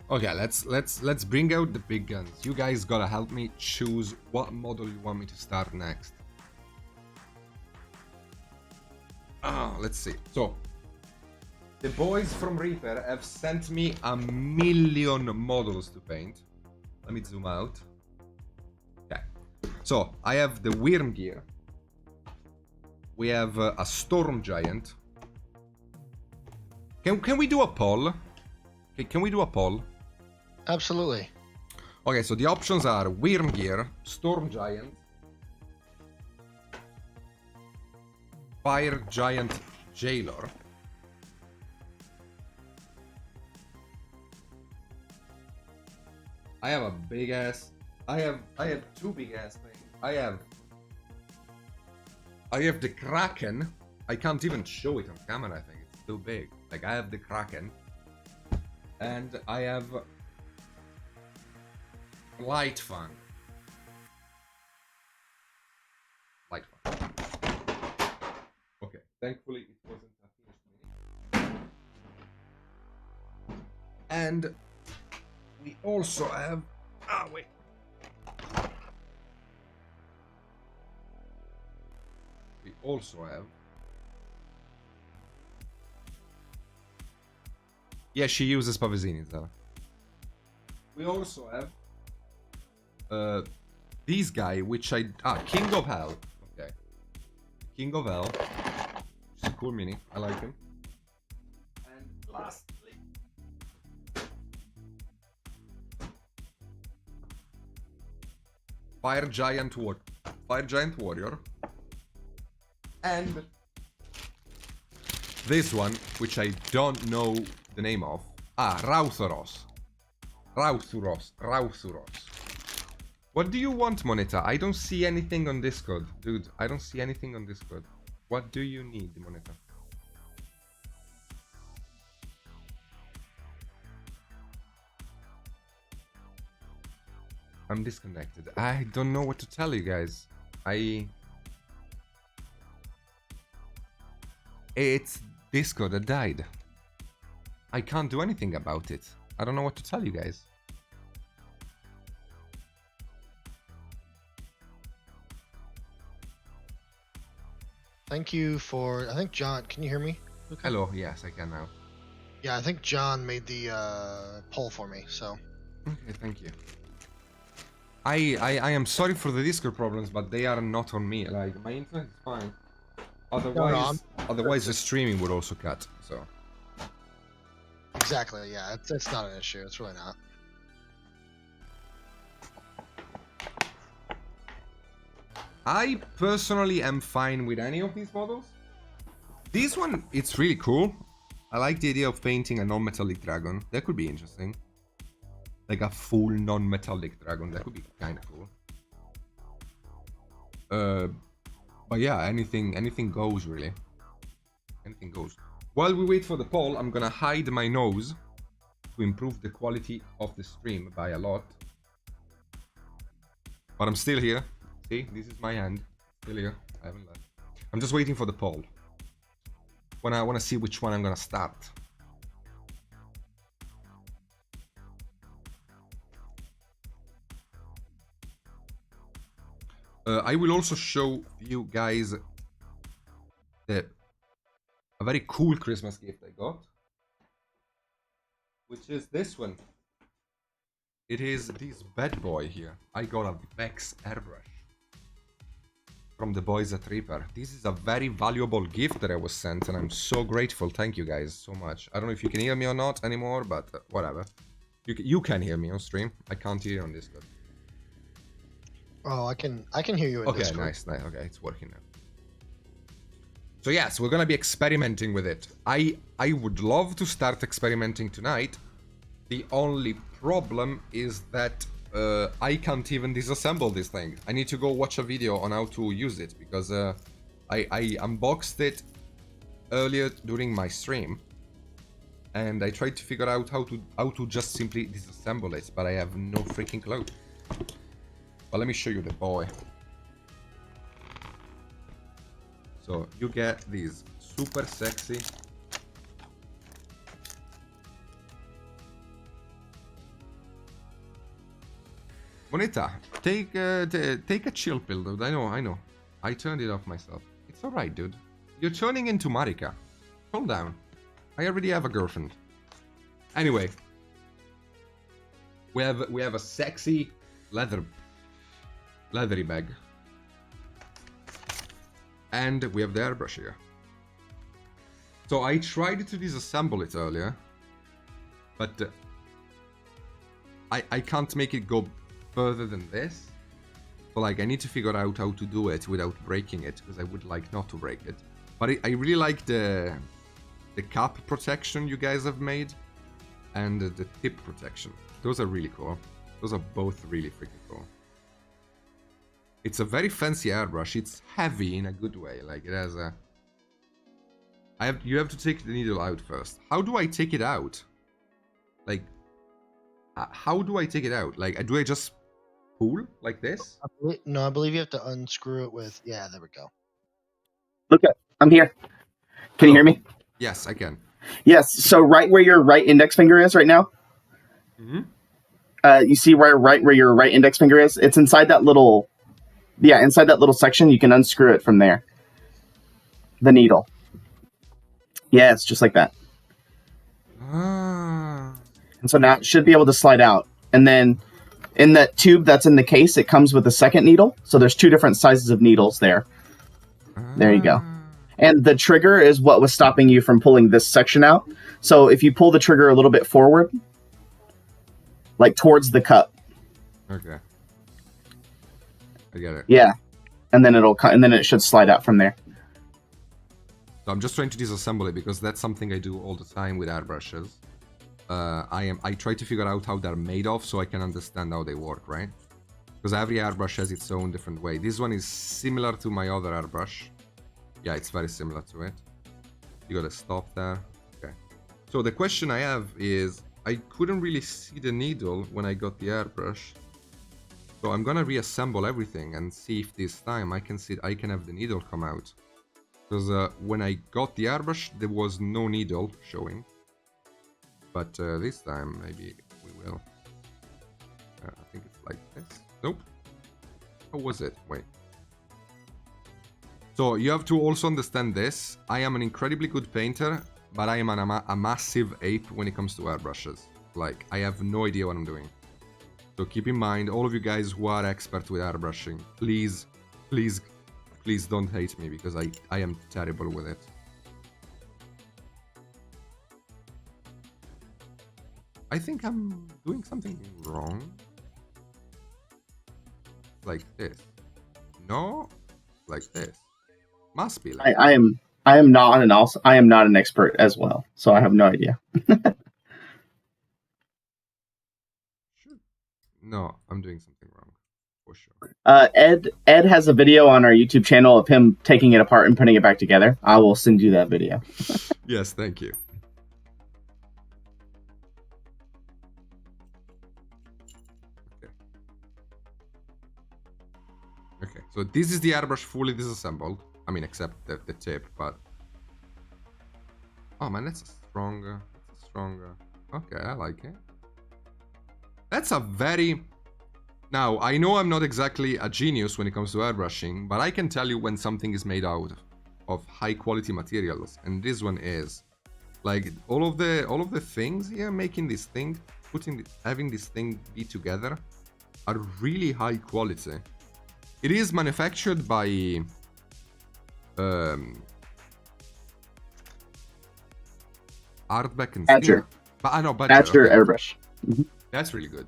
Okay, let's bring out the big guns. You guys gotta help me choose what model you want me to start next. Let's see. So, the boys from Reaper have sent me a million models to paint. Let me zoom out. Okay. So, I have the Worm Gear. We have a Storm Giant. Can we do a poll? Okay, can we do a poll? Absolutely. Okay, so the options are Worm Gear, Storm Giant, Fire Giant Jailer, I have a big ass. I have two big ass things. I have the Kraken. I can't even show it on camera. I think it's too big. Like, I have the Kraken, and I have Light Fang. Light Fang. Okay. Thankfully, it wasn't a finished mini. And we also have. Ah, wait. We also have. Yeah, she uses Pavazzini, Zara. We also have this guy, which King of Hell. Okay, King of Hell. It's a cool mini. I like him. And lastly, Fire Giant Warrior. And this one, which I don't know the name of. Rauthuros. What do you want, Moneta? I don't see anything on Discord. Dude, I don't see anything on Discord. What do you need, Moneta? I'm disconnected. I don't know what to tell you guys. It's Discord that died. I can't do anything about it. I don't know what to tell you guys. Thank you for. I think John. Can you hear me? Luca? Hello, yes, I can now. Yeah, I think John made the poll for me. So. Okay, thank you. I am sorry for the Discord problems, but they are not on me. Like, my internet is fine. Otherwise the streaming would also cut. So. Exactly. Yeah, it's not an issue. It's really not. I personally am fine with any of these models. This one, it's really cool. I like the idea of painting a non-metallic dragon. That could be interesting. Like a full non-metallic dragon. That could be kind of cool. But yeah, anything goes, really. Anything goes. While we wait for the poll, I'm gonna hide my nose to improve the quality of the stream by a lot. But I'm still here. See, this is my hand. Still here. I haven't left. I'm just waiting for the poll. I wanna see which one I'm gonna start. I will also show you guys a very cool Christmas gift I got, which is this one. It is this bad boy here. I got a Vex airbrush from the boys at Reaper. This is a very valuable gift that I was sent, and I'm so grateful. Thank you guys so much. I don't know if you can hear me or not anymore, but whatever. You can hear me on stream. I can't hear you on Discord. Oh, I can hear you in Okay, Discord. nice. Okay, it's working now. So yes, we're gonna be experimenting with it. I would love to start experimenting tonight. The only problem is that I can't even disassemble this thing. I need to go watch a video on how to use it, because I unboxed it earlier during my stream, and I tried to figure out how to just simply disassemble it, but I have no freaking clue. But let me show you the boy. So you get these super sexy Bonita, take a chill pill, dude. I know. I turned it off myself. It's alright, dude. You're turning into Marika. Calm down. I already have a girlfriend. Anyway, we have a sexy leathery bag, and we have the airbrush here. So I tried to disassemble it earlier, but I can't make it go further than this. So like I need to figure out how to do it without breaking it, because I would like not to break it. But I really like the cap protection you guys have made, and the tip protection. Those are really cool. Those are both really freaking cool. It's a very fancy airbrush. It's heavy in a good way. Like it has a... You have to take the needle out first. How do I take it out? Like, how do I take it out? Like, do I just pull like this? No, I believe you have to unscrew it with. Yeah, there we go. Look, I'm here. Can you hear me? Yes, I can. Yes. So right where your right index finger is right now, you see right where your right index finger is? It's inside that little, inside that little section. You can unscrew it from there. The needle. Yeah, it's just like that. Ah. And so now it should be able to slide out. And then in that tube that's in the case, it comes with a second needle. So there's two different sizes of needles there. There you go. And the trigger is what was stopping you from pulling this section out. So if you pull the trigger a little bit forward, like towards the cup. Okay. I get it. Yeah. And then it should slide out from there. So I'm just trying to disassemble it because that's something I do all the time with airbrushes. I try to figure out how they're made of so I can understand how they work, right? Because every airbrush has its own different way. This one is similar to my other airbrush. Yeah, it's very similar to it. You gotta stop there. Okay. So the question I have is, I couldn't really see the needle when I got the airbrush. So I'm gonna reassemble everything and see if this time I can have the needle come out. Because when I got the airbrush, there was no needle showing. But this time, maybe we will. I think it's like this. Nope. How was it? Wait. So you have to also understand this. I am an incredibly good painter, but I am a massive ape when it comes to airbrushes. Like, I have no idea what I'm doing. So keep in mind, all of you guys who are expert with airbrushing, please don't hate me, because I am terrible with it. I think I'm doing something wrong. Like this. No? Like this. Must be like I am not an expert as well, so I have no idea. No, I'm doing something wrong. For sure. Ed has a video on our YouTube channel of him taking it apart and putting it back together. I will send you that video. Yes, thank you. Okay, so this is the airbrush fully disassembled. I mean, except the tip, but... Oh man, that's stronger. Okay, I like it. That's a very... Now, I know I'm not exactly a genius when it comes to airbrushing, but I can tell you when something is made out of high quality materials, and this one is. Like all of the things here, making this thing, having this thing be together, are really high quality. It is manufactured by Artbeck and Badger. Steel. But I know Badger okay. airbrush. That's really good.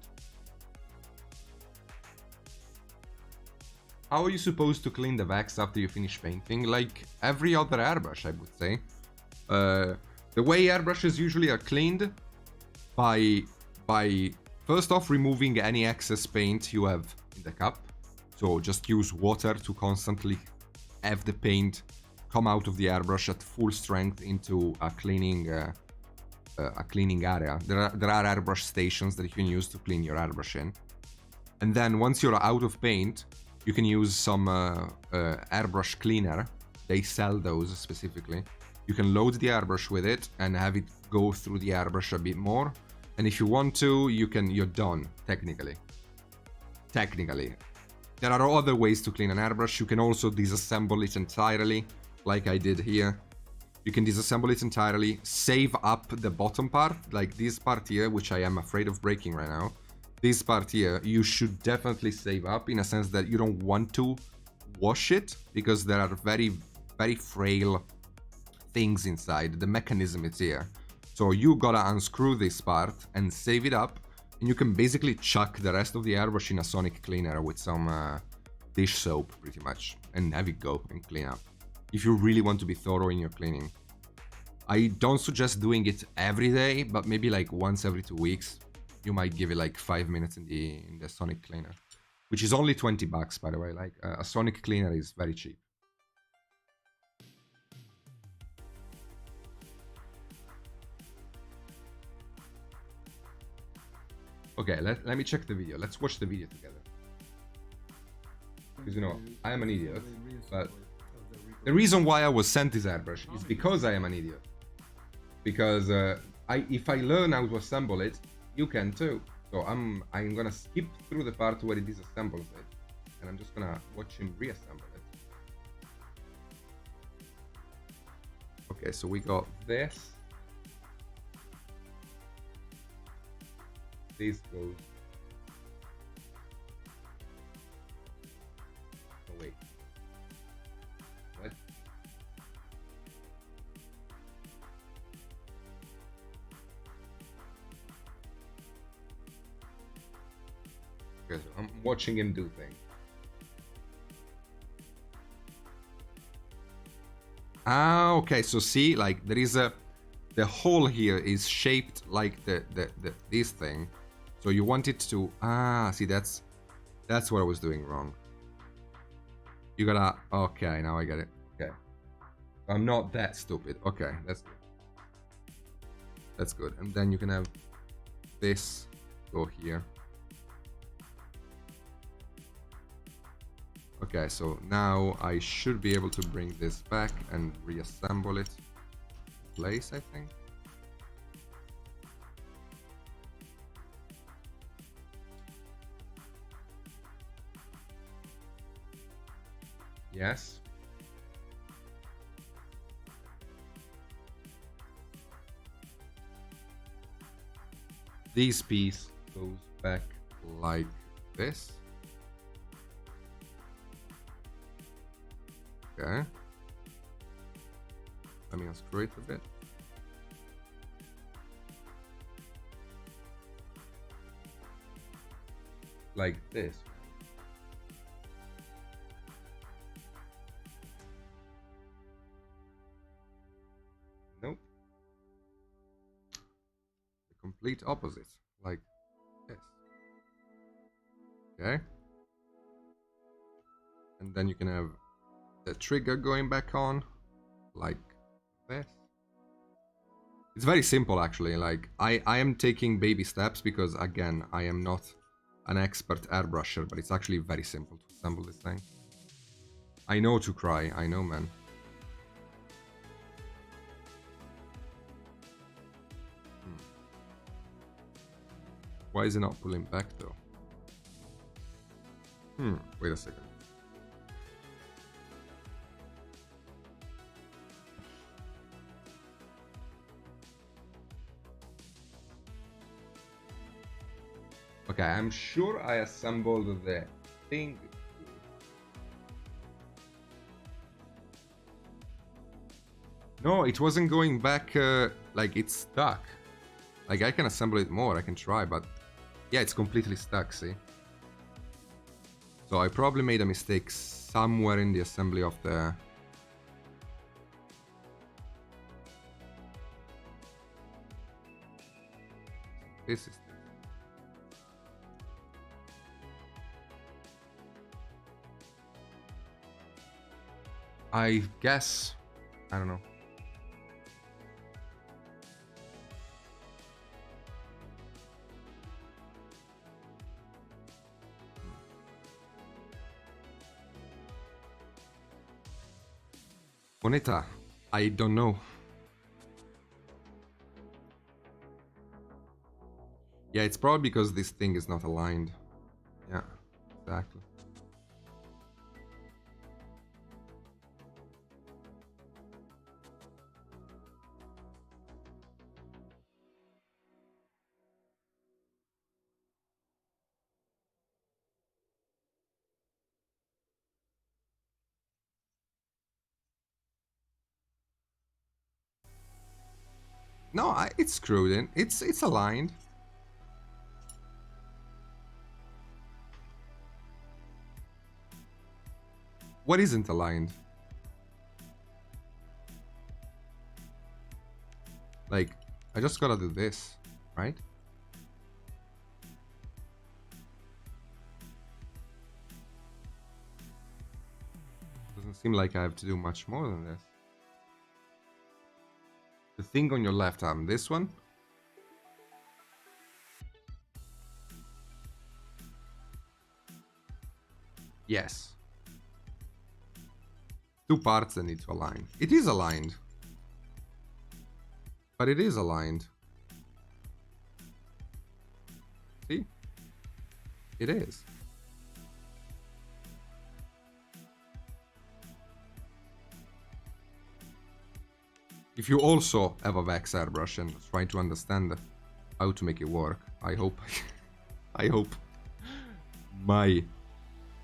How are you supposed to clean the wax after you finish painting? Like every other airbrush, I would say. The way airbrushes usually are cleaned by first off removing any excess paint you have in the cup. So just use water to constantly have the paint come out of the airbrush at full strength into a cleaning area. There are airbrush stations that you can use to clean your airbrush in. And then once you're out of paint, you can use some airbrush cleaner. They sell those specifically. You can load the airbrush with it and have it go through the airbrush a bit more. And if you want to, you're done, technically. There are other ways to clean an airbrush. You can also disassemble it entirely, like I did here. You can disassemble it entirely, save up the bottom part, like this part here, which I am afraid of breaking right now. This part here, you should definitely save up in a sense that you don't want to wash it because there are very, very frail things inside. The mechanism is here. So you gotta unscrew this part and save it up, and you can basically chuck the rest of the airbrush in a sonic cleaner with some dish soap, pretty much, and have it go and clean up. If you really want to be thorough in your cleaning. I don't suggest doing it every day, but maybe like once every 2 weeks. You might give it like 5 minutes in the sonic cleaner, which is only $20, by the way. Like a sonic cleaner is very cheap. Okay, let me check the video. Let's watch the video together. Because, you know, I am an idiot, but the reason why I was sent this airbrush is because I am an idiot. Because if I learn how to assemble it, you can too. So I'm gonna skip through the part where it disassembles it, and I'm just gonna watch him reassemble it. Okay, so we got this. This goes. Oh wait. What? Okay, so I'm watching him do things. Ah, okay. So see, like there is the hole here is shaped like this thing. So you want it to see that's what I was doing wrong. You gotta okay, now I get it. Okay. I'm not that stupid. Okay, that's good. That's good. And then you can have this go here. Okay, so now I should be able to bring this back and reassemble it in place, I think. Yes. This piece goes back like this. Okay. Let me unscrew it a bit. Like this. Nope. The complete opposite. Like this. Okay. And then you can have the trigger going back on like this. It's very simple actually. Like I am taking baby steps because again I am not an expert airbrusher, but it's actually very simple to assemble this thing. I know to cry. I know, man. Why is it not pulling back, though? Wait a second. Okay, I'm sure I assembled the thing. No, it wasn't going back, like it's stuck. Like I can assemble it more, I can try, but yeah, it's completely stuck, see? So I probably made a mistake somewhere in the assembly of the... This is... I guess... I don't know. Bonita, I don't know. Yeah, it's probably because this thing is not aligned. Yeah, exactly. No, it's screwed in. It's aligned. What isn't aligned? Like, I just gotta do this, right? Doesn't seem like I have to do much more than this. The thing on your left arm, this one? Yes. Two parts that need to align. It is aligned. But it is aligned. See? It is. If you also have a wax airbrush and try to understand how to make it work, I hope I hope my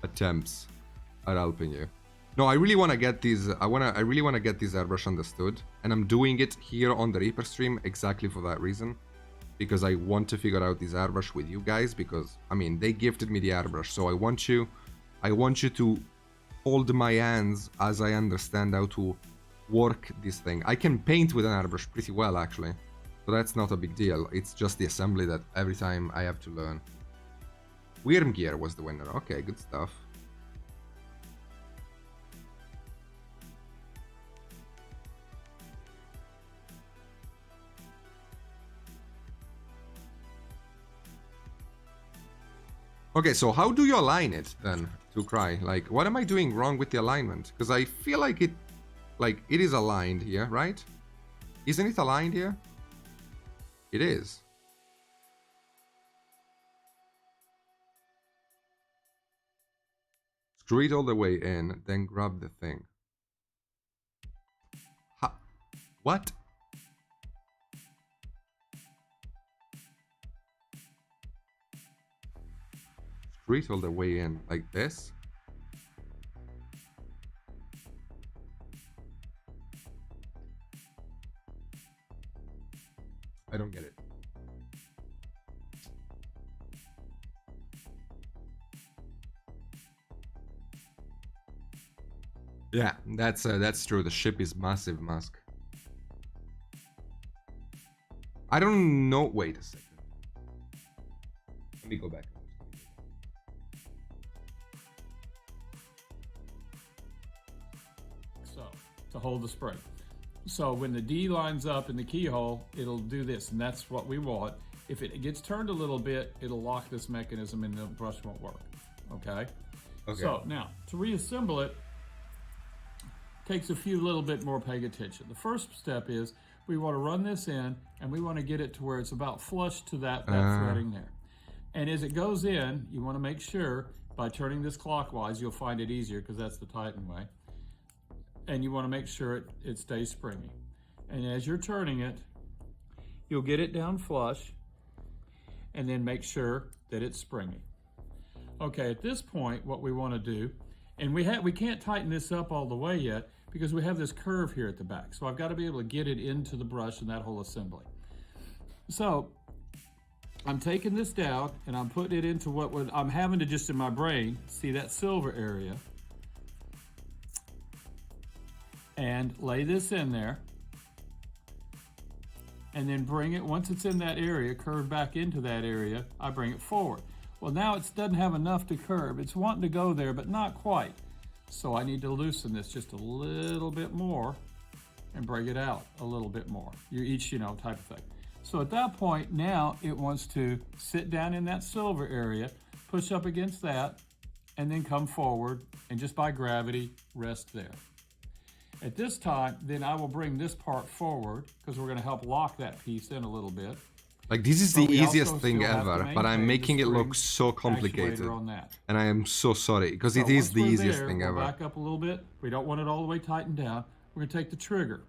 attempts are helping you. No, I really want to get these I really want to get this airbrush understood, and I'm doing it here on the Reaper stream exactly for that reason, because I want to figure out this airbrush with you guys, because I mean, they gifted me the airbrush, so I want you to hold my hands as I understand how to work this thing. I can paint with an airbrush pretty well, actually, so that's not a big deal. It's just the assembly that every time I have to learn. Wormgear was the winner. Okay, good stuff. Okay, so how do you align it then, to cry? Like, what am I doing wrong with the alignment? Because I feel like it is aligned here, right? Isn't it aligned here? It is. Screw it all the way in, then grab the thing. Ha! What? Screw it all the way in, like this? I don't get it. Yeah, that's true. The ship is massive, Musk. I don't know. Wait a second. Let me go back. So, to hold the spring. So when the D lines up in the keyhole, it'll do this, and that's what we want. If it gets turned a little bit, it'll lock this mechanism and the brush won't work. Okay? Okay. So now, to reassemble it, takes a few little bit more paying attention. The first step is we want to run this in, and we want to get it to where it's about flush to that threading there. And as it goes in, you want to make sure by turning this clockwise, you'll find it easier because that's the Titan way. And you want to make sure it stays springy. And as you're turning it, you'll get it down flush, and then make sure that it's springy. Okay, at this point, what we want to do, and we can't tighten this up all the way yet because we have this curve here at the back. So I've got to be able to get it into the brush and that whole assembly. So I'm taking this down and I'm putting it into I'm having to just in my brain see that silver area and lay this in there. And then bring it, once it's in that area, curve back into that area, I bring it forward. Well, now it doesn't have enough to curve. It's wanting to go there, but not quite. So I need to loosen this just a little bit more and bring it out a little bit more. You're each, type of thing. So at that point, now it wants to sit down in that silver area, push up against that, and then come forward, and just by gravity, rest there. At this time, then I will bring this part forward because we're going to help lock that piece in a little bit. Like, this is the easiest thing ever, but I'm making it look so complicated. On that. And I am so sorry, because it is the easiest thing ever. Back up a little bit. We don't want it all the way tightened down. We're going to take the trigger.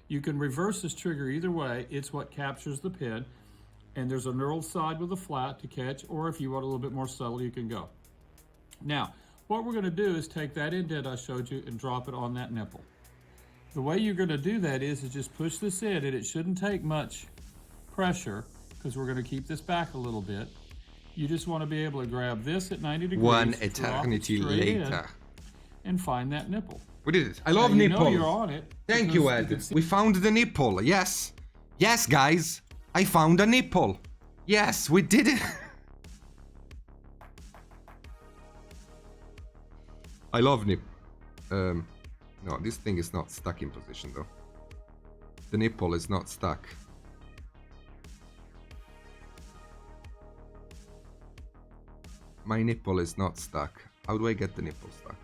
You can reverse this trigger either way. It's what captures the pin. And there's a knurled side with a flat to catch, or if you want a little bit more subtle, you can go. Now, what we're going to do is take that indent I showed you and drop it on that nipple. The way you're going to do that is just push this in, and it shouldn't take much pressure because we're going to keep this back a little bit. You just want to be able to grab this at 90 degrees. One eternity later. And find that nipple. We did it. I love nipples. You're on it. Thank you, Ed. We found the nipple. Yes. Yes, guys. I found a nipple. Yes, we did it. I love nip. No, this thing is not stuck in position though. The nipple is not stuck. My nipple is not stuck. How do I get the nipple stuck?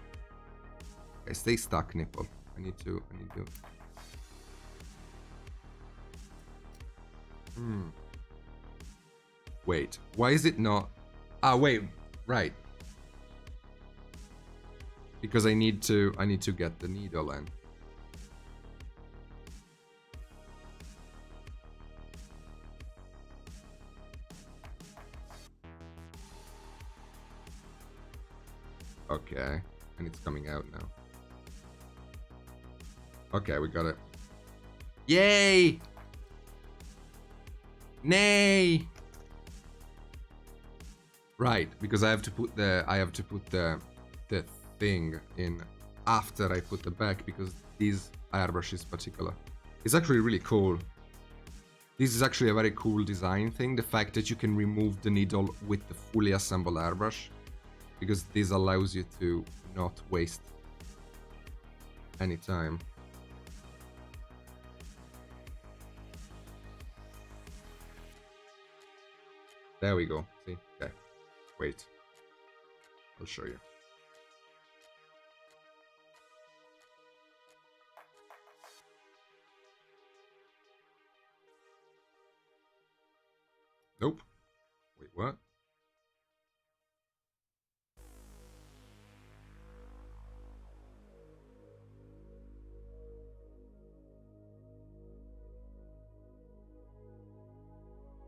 Okay, stay stuck, nipple. I need to. Wait, why is it not? Ah, wait, right. Because I need to get the needle in. Okay, and it's coming out now. Okay, we got it. Yay! Nay! Right, because I have to put the thing in after I put the back, because this airbrush is particular. It's actually really cool. This is actually a very cool design thing, the fact that you can remove the needle with the fully assembled airbrush, because this allows you to not waste any time. There we go. See? Okay. Wait. I'll show you. Nope. Wait, what?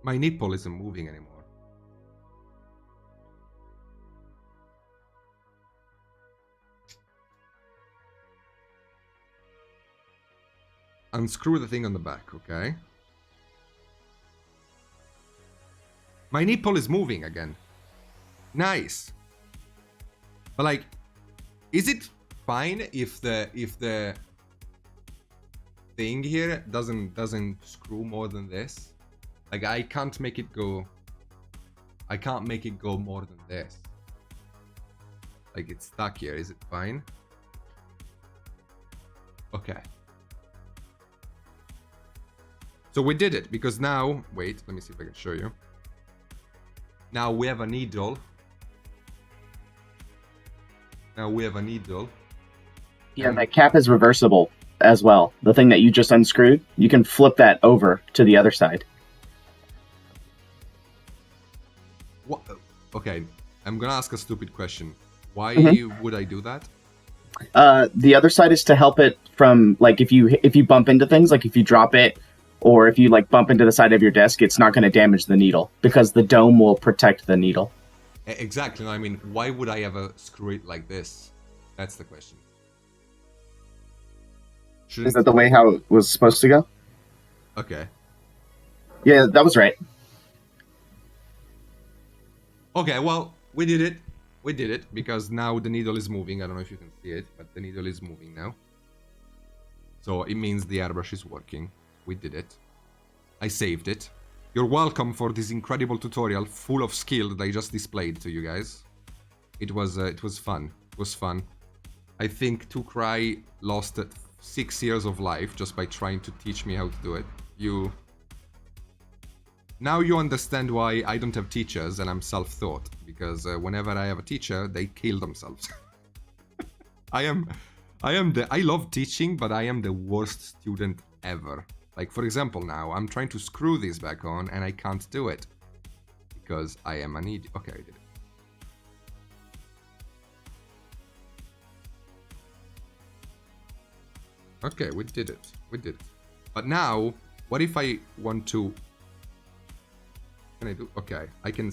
My nipple isn't moving anymore. Unscrew the thing on the back, okay? My nipple is moving again. Nice. But like, is it fine if the thing here doesn't screw more than this? Like, I can't make it go more than this. Like, it's stuck here. Is it fine? Okay. So we did it, because now, wait, let me see if I can show you. Now we have a needle. Yeah, that cap is reversible as well. The thing that you just unscrewed, you can flip that over to the other side. What? Okay, I'm gonna ask a stupid question. Why would I do that? The other side is to help it from, like, if you bump into things, like if you drop it, or if you like bump into the side of your desk, it's not going to damage the needle because the dome will protect the needle. Exactly. I mean, why would I ever screw it like this? That's the question. Is that the way how it was supposed to go? Okay. Yeah, that was right. Okay, well, we did it. We did it because now the needle is moving. I don't know if you can see it, but the needle is moving now. So it means the airbrush is working. We did it. I saved it. You're welcome for this incredible tutorial full of skill that I just displayed to you guys. It was fun. It was fun. I think Cry lost 6 years of life just by trying to teach me how to do it. Now you understand why I don't have teachers and I'm self-taught, because whenever I have a teacher, they kill themselves. I love teaching, but I am the worst student ever. Like, for example, now I'm trying to screw this back on and I can't do it because I am an idiot. Okay, I did it. Okay, we did it. We did it. But now, what if I want to... Can I do? Okay, I can...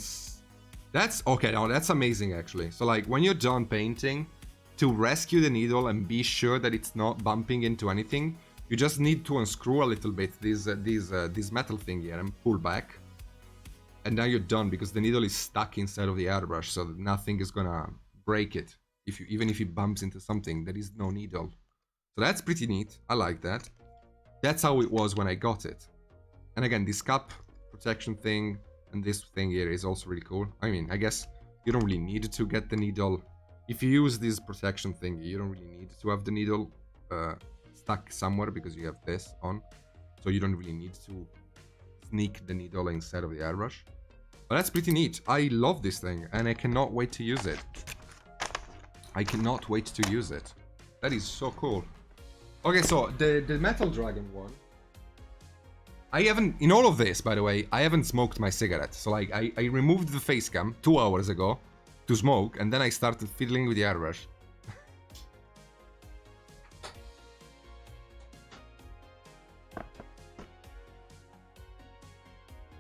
That's... Okay, now that's amazing, actually. So, like, when you're done painting, to rescue the needle and be sure that it's not bumping into anything, you just need to unscrew a little bit this metal thing here and pull back. And now you're done, because the needle is stuck inside of the airbrush, so that nothing is gonna break it. Even if it bumps into something, there is no needle. So that's pretty neat. I like that. That's how it was when I got it. And again, this cup protection thing and this thing here is also really cool. I mean, I guess you don't really need to get the needle. If you use this protection thing, you don't really need to have the needle stuck somewhere because you have this on. So you don't really need to sneak the needle inside of the airbrush. But that's pretty neat. I love this thing and I cannot wait to use it. I cannot wait to use it. That is so cool. Okay, so the Metal Dragon one. I haven't, in all of this, by the way, I haven't smoked my cigarette. So like, I removed the face cam 2 hours ago to smoke, and then I started fiddling with the airbrush.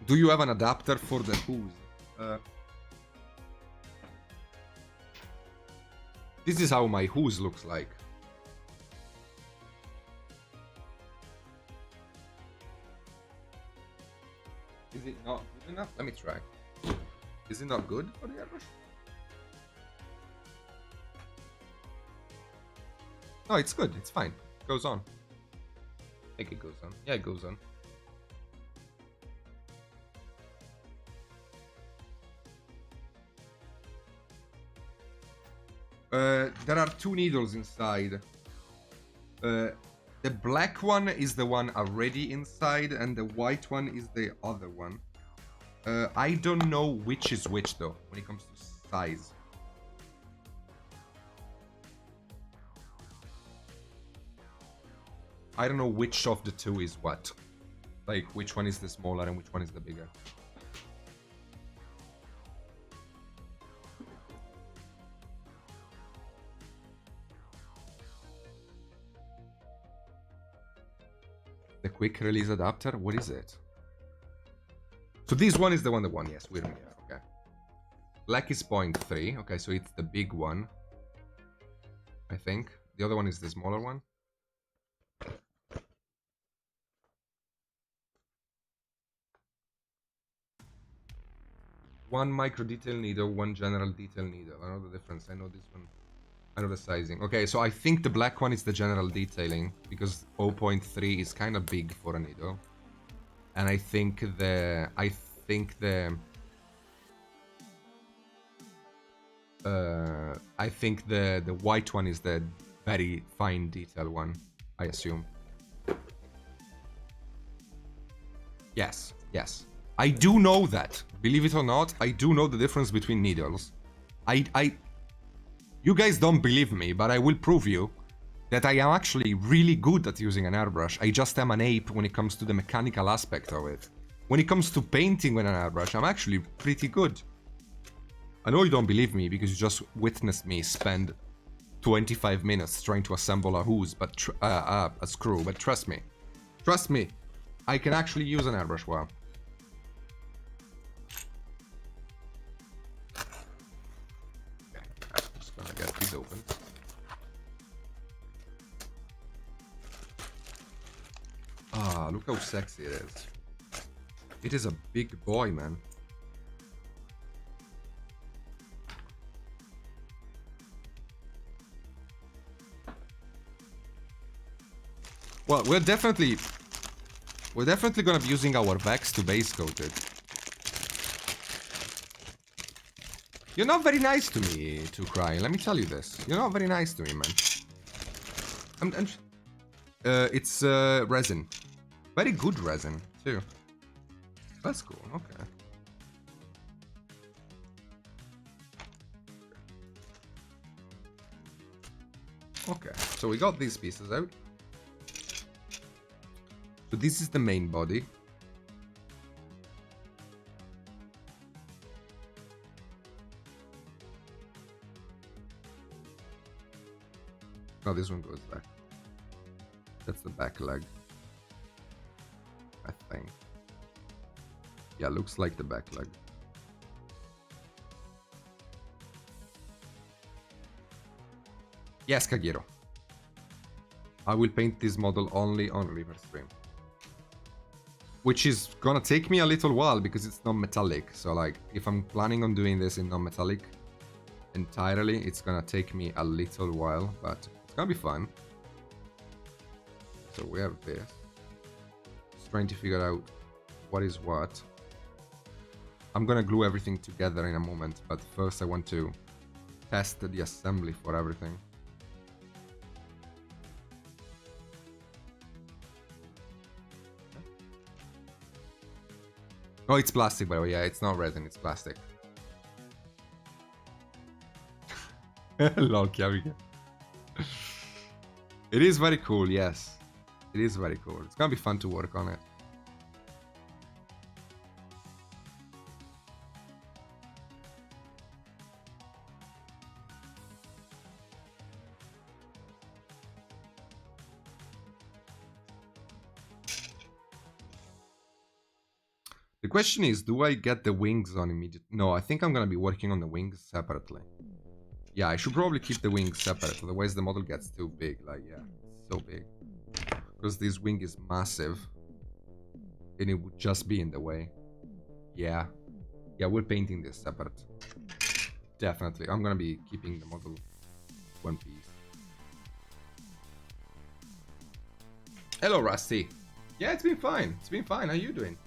Do you have an adapter for the hose? This is how my hose looks like. Is it not good enough? Let me try. Is it not good for the airbrush? No, it's good. It's fine. It goes on. I think it goes on. Yeah, it goes on. There are 2 needles inside. The black one is the one already inside, and the white one is the other one. I don't know which is which, though, when it comes to size. I don't know which of the 2 is what. Like, which one is the smaller and which one is the bigger. The quick release adapter, what is it? So this one is the one, yes, we're here, okay. Black is 0.3, okay, so it's the big one, I think. The other one is the smaller one. One micro detail needle, one general detail needle. I know the difference, I know this one. I know the sizing. Okay, so I think the black one is the general detailing, because 0.3 is kind of big for a needle. And I think the white one is the very fine detail one, I assume. Yes, yes. I do know that. Believe it or not, I do know the difference between needles. You guys don't believe me, but I will prove you. that I am actually really good at using an airbrush. I just am an ape when it comes to the mechanical aspect of it. When it comes to painting with an airbrush, I'm actually pretty good. I know you don't believe me because you just witnessed me spend 25 minutes trying to assemble a hose, but a screw. But trust me, I can actually use an airbrush well. Okay, I'm just gonna get these open. Ah, look how sexy it is. It is a big boy, man. Well, we're definitely gonna be using our Vex to base coat it. You're not very nice to me, to cry. Let me tell you this. You're not very nice to me, man. It's resin. Very good resin, too. That's cool, okay. Okay, so we got these pieces out. So this is the main body. Oh, this one goes back. That's the back leg. I think. Yeah, looks like the back leg. Yes, Kagero. I will paint this model only on River Stream. Which is gonna take me a little while because it's non-metallic. So like, if I'm planning on doing this in non-metallic entirely, it's gonna take me a little while, but it's gonna be fun. So we have this. Just trying to figure out what is what. I'm gonna glue everything together in a moment, but first I want to test the assembly for everything. Oh, it's plastic, by the way. Yeah, it's not resin, it's plastic. Lol, Chiavica. It is very cool, yes. It is very cool. It's gonna be fun to work on it. The question is, do I get the wings on immediate? No, I think I'm gonna be working on the wings separately. Yeah, I should probably keep the wings separate, otherwise the model gets too big. Like, yeah, it's so big. Because this wing is massive. And it would just be in the way. Yeah. Yeah, we're painting this separate. Definitely. I'm gonna be keeping the model one piece. Hello, Rusty. Yeah, it's been fine. It's been fine. How you doing?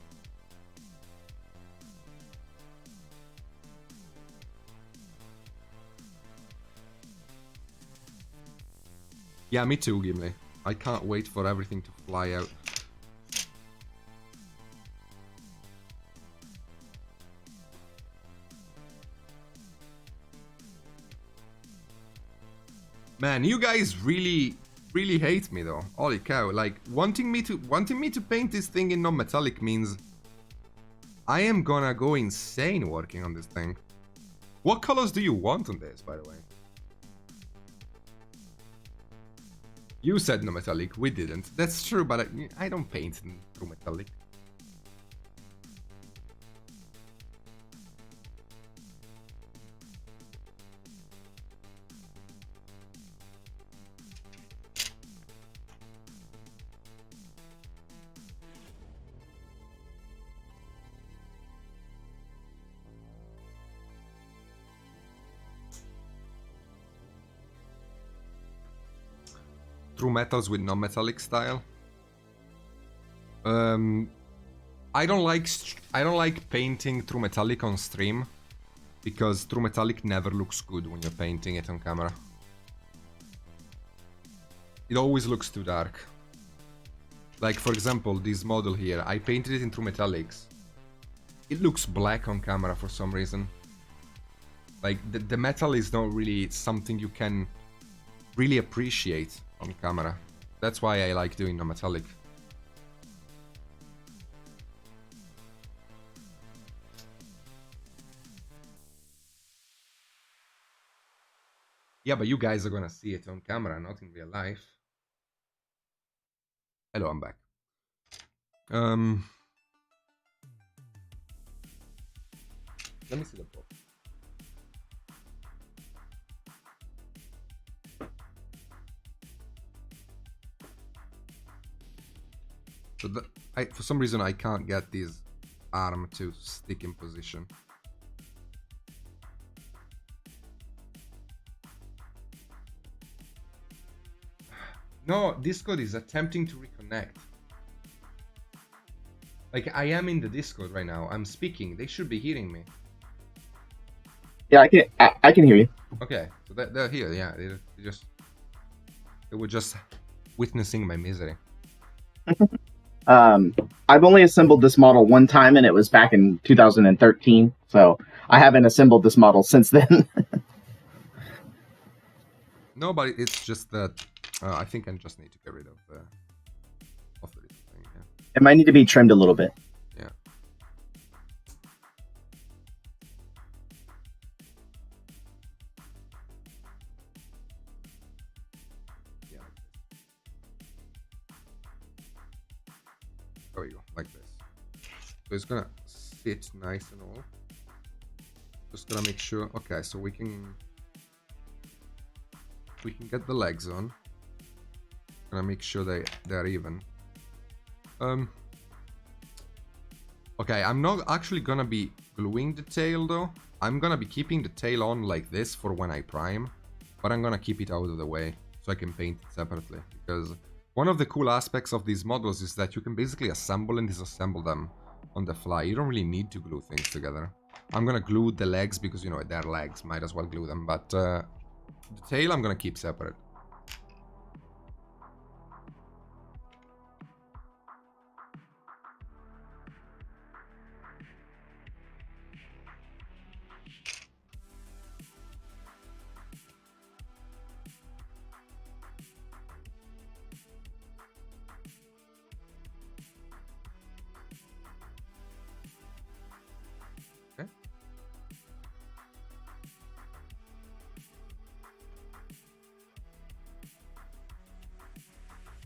Yeah, me too, Gimli. I can't wait for everything to fly out. Man, you guys really hate me though. Holy cow! Like wanting me to paint this thing in non-metallic means I am gonna go insane working on this thing. What colors do you want on this, by the way? You said no metallic, we didn't. That's true, but I don't paint through metallic. True metals with non-metallic style. I don't like painting true metallic on stream because true metallic never looks good when you're painting it on camera. It always looks too dark. Like for example, this model here, I painted it in true metallics. It looks black on camera for some reason. Like the metal is not really something you can really appreciate on camera. That's why I like doing the metallic. Yeah, but you guys are gonna see it on camera, not in real life. Hello, I'm back. Let me see the book. So for some reason I can't get this arm to stick in position. No, Discord is attempting to reconnect. Like, I am in the Discord right now. I'm speaking. They should be hearing me. Yeah, I can hear you. Okay, so they're here. Yeah, they were just witnessing my misery. I've only assembled this model one time, and it was back in 2013. So I haven't assembled this model since then. No, but it's just that I think I just need to get rid of the little thing. Yeah. It might need to be trimmed a little bit. Yeah. Yeah. There we go, like this. So it's gonna sit nice and all. Just gonna make sure. Okay, so we can get the legs on. Gonna make sure they're even. Okay, I'm not actually gonna be gluing the tail though. I'm gonna be keeping the tail on like this for when I prime, but I'm gonna keep it out of the way so I can paint it separately, because one of the cool aspects of these models is that you can basically assemble and disassemble them on the fly. You don't really need to glue things together. I'm gonna glue the legs because, you know, they're legs, might as well glue them, but the tail I'm gonna keep separate.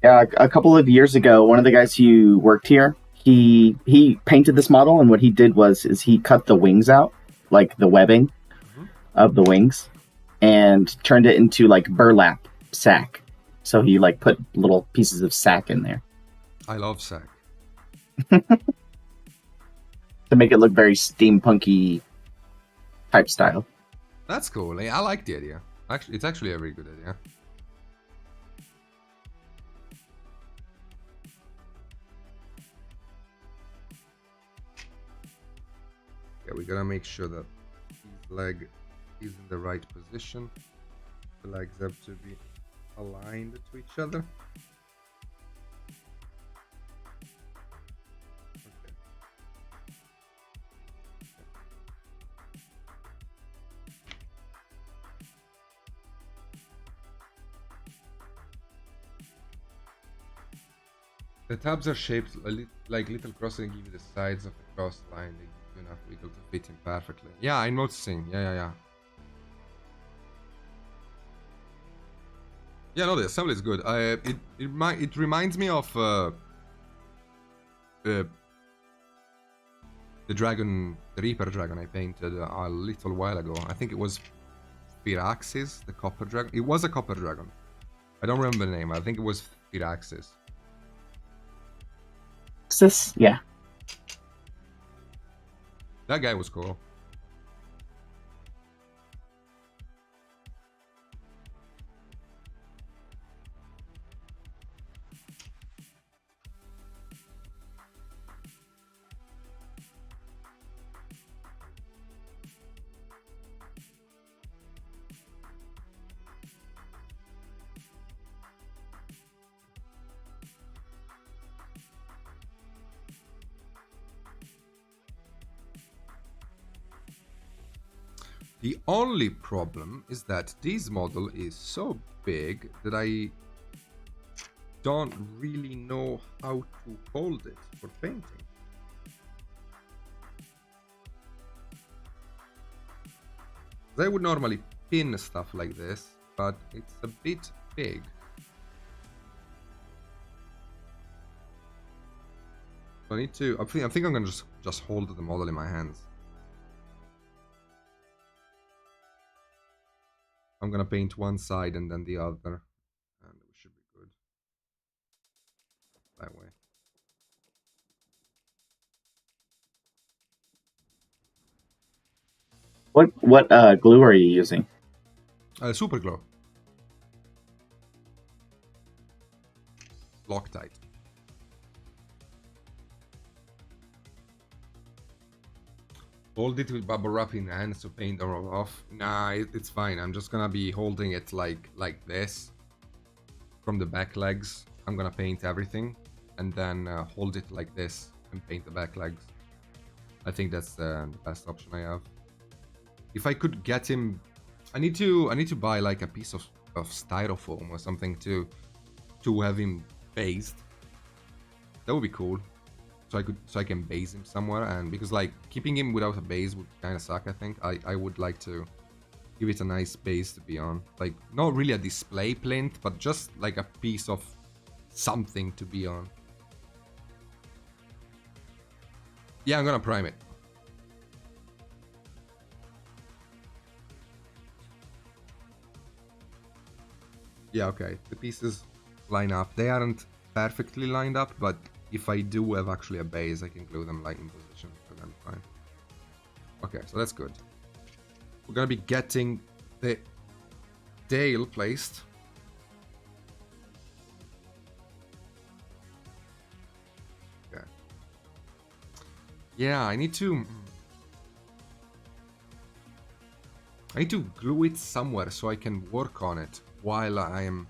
Yeah, a couple of years ago, one of the guys who worked here, he painted this model, and what he did was he cut the wings out, like the webbing of the wings, and turned it into like burlap sack. So he like put little pieces of sack in there I love sack. to make it look very steampunky type style. That's cool. I like the idea. Actually, it's actually a very good idea. Yeah, we gotta make sure that his leg is in the right position. The legs have to be aligned to each other. Okay. The tabs are shaped like little crosses and give you the sides of the cross line. They give you enough wiggle to fit in perfectly. Yeah, I'm noticing. Yeah. Yeah, no, the assembly is good. It reminds me of the dragon, the Reaper dragon I painted a little while ago. I think it was Firaxis, the copper dragon. It was a copper dragon. I don't remember the name. I think it was Firaxis. Yeah. That guy was cool. The only problem is that this model is so big that don't really know how to hold it for painting. I would normally pin stuff like this, but it's a bit big. So I need to. I think I'm gonna just hold the model in my hands. I'm gonna paint one side and then the other, and we should be good that way. What glue are you using? Super glue. Loctite. Hold it with bubble wrap in hand so paint don't roll off. Nah, it's fine. I'm just gonna be holding it like this from the back legs. I'm gonna paint everything and then hold it like this and paint the back legs. I think that's the best option I have. If I could get him, I need to buy like a piece of styrofoam or something to have him based. That would be cool. So I can base him somewhere, and because like keeping him without a base would kind of suck. I think I would like to give it a nice base to be on, like not really a display plinth, but just like a piece of something to be on. Yeah, I'm gonna prime it. Yeah, okay. The pieces line up. They aren't perfectly lined up, but if I do have actually a base, I can glue them like in position, and then fine. Okay, so that's good. We're gonna be getting the tail placed. Okay. Yeah, I need to glue it somewhere so I can work on it while I am.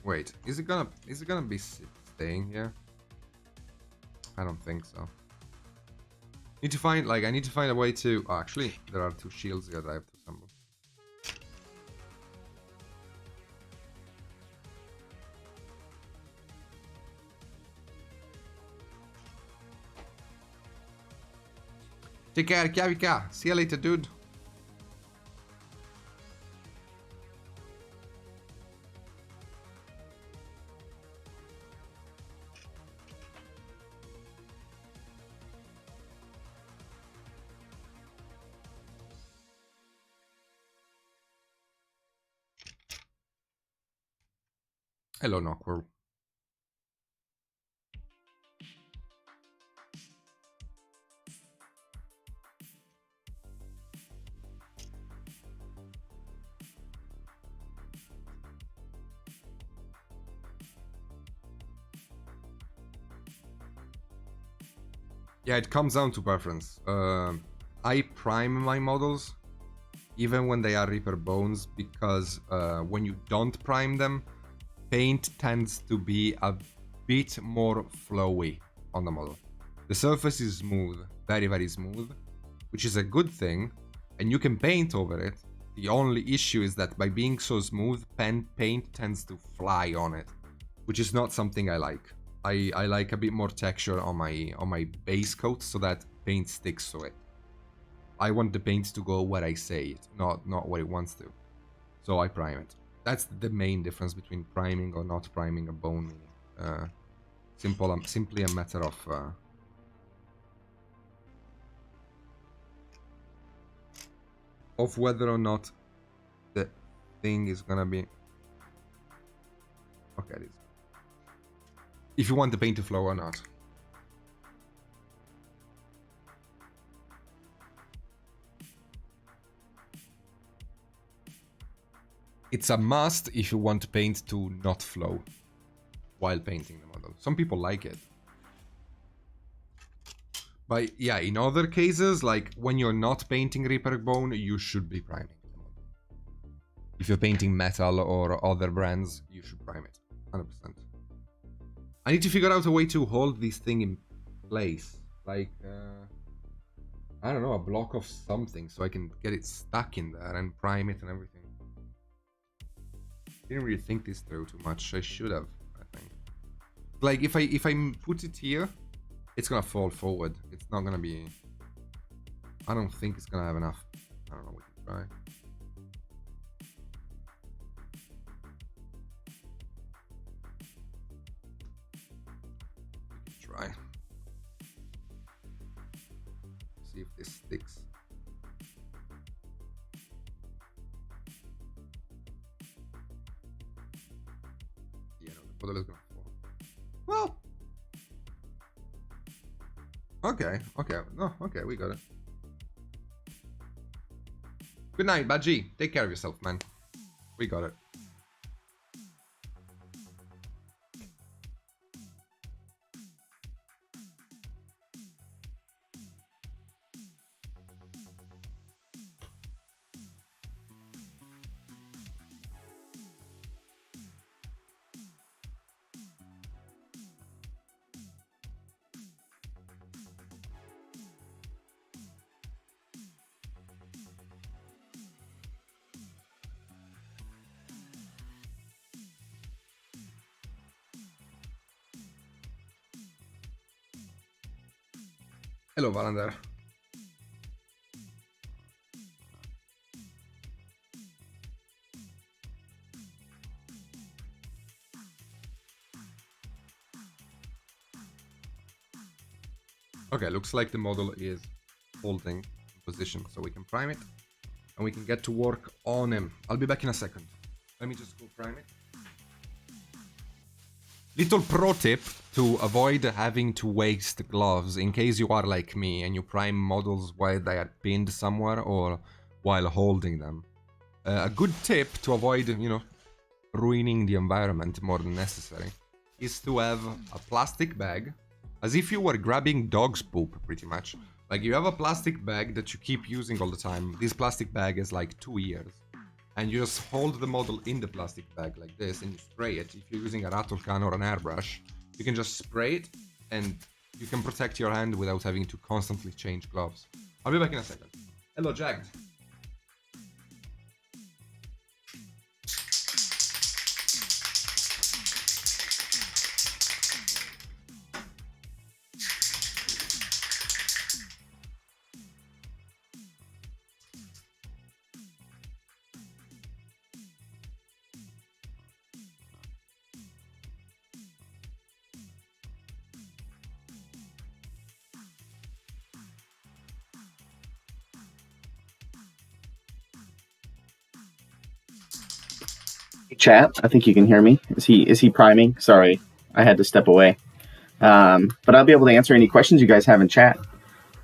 Wait, is it gonna be staying here? I don't think so. I need to find a way to. Oh, actually, there are two shields here that I have to assemble. Take care, Kavika. See you later, dude. Hello, Knockworm. Yeah, it comes down to preference. I prime my models even when they are Reaper Bones because when you don't prime them, paint tends to be a bit more flowy on the model. The surface is smooth, very, very smooth, which is a good thing, and you can paint over it. The only issue is that by being so smooth, paint tends to fly on it, which is not something I like. I like a bit more texture on my base coat so that paint sticks to it. I want the paint to go where I say it, not where it wants to. So I prime it. That's the main difference between priming or not priming a bone. Simply a matter of whether or not the thing is gonna be okay. It is. If you want the paint to flow or not. It's a must if you want paint to not flow while painting the model. Some people like it. But yeah, in other cases, like when you're not painting Reaper Bone, you should be priming the model. If you're painting metal or other brands, you should prime it. 100%. I need to figure out a way to hold this thing in place. Like, I don't know, a block of something so I can get it stuck in there and prime it and everything. Didn't really think this through too much. I should have, I think. Like, if I put it here, it's gonna fall forward. It's not gonna be... I don't think it's gonna have enough. I don't know, we can try. We can try. See if this sticks. Yeah, no, the model is gonna fall. Well... Okay, no, okay, we got it. Good night, Badgie. Take care of yourself, man. We got it. Hello, Valander. Okay, looks like the model is holding in position, so we can prime it and we can get to work on him. I'll be back in a second. Let me just go prime it. Little pro tip to avoid having to waste gloves in case you are like me and you prime models while they are pinned somewhere or while holding them. A good tip to avoid, you know, ruining the environment more than necessary is to have a plastic bag, as if you were grabbing dog's poop, pretty much. Like, you have a plastic bag that you keep using all the time. This plastic bag is like 2 years. And you just hold the model in the plastic bag like this and you spray it. If you're using a rattle can or an airbrush, you can just spray it and you can protect your hand without having to constantly change gloves. I'll be back in a second. Hello, Jagged. Chat, I think you can hear me. Is he priming? Sorry, I had to step away. But I'll be able to answer any questions you guys have in chat.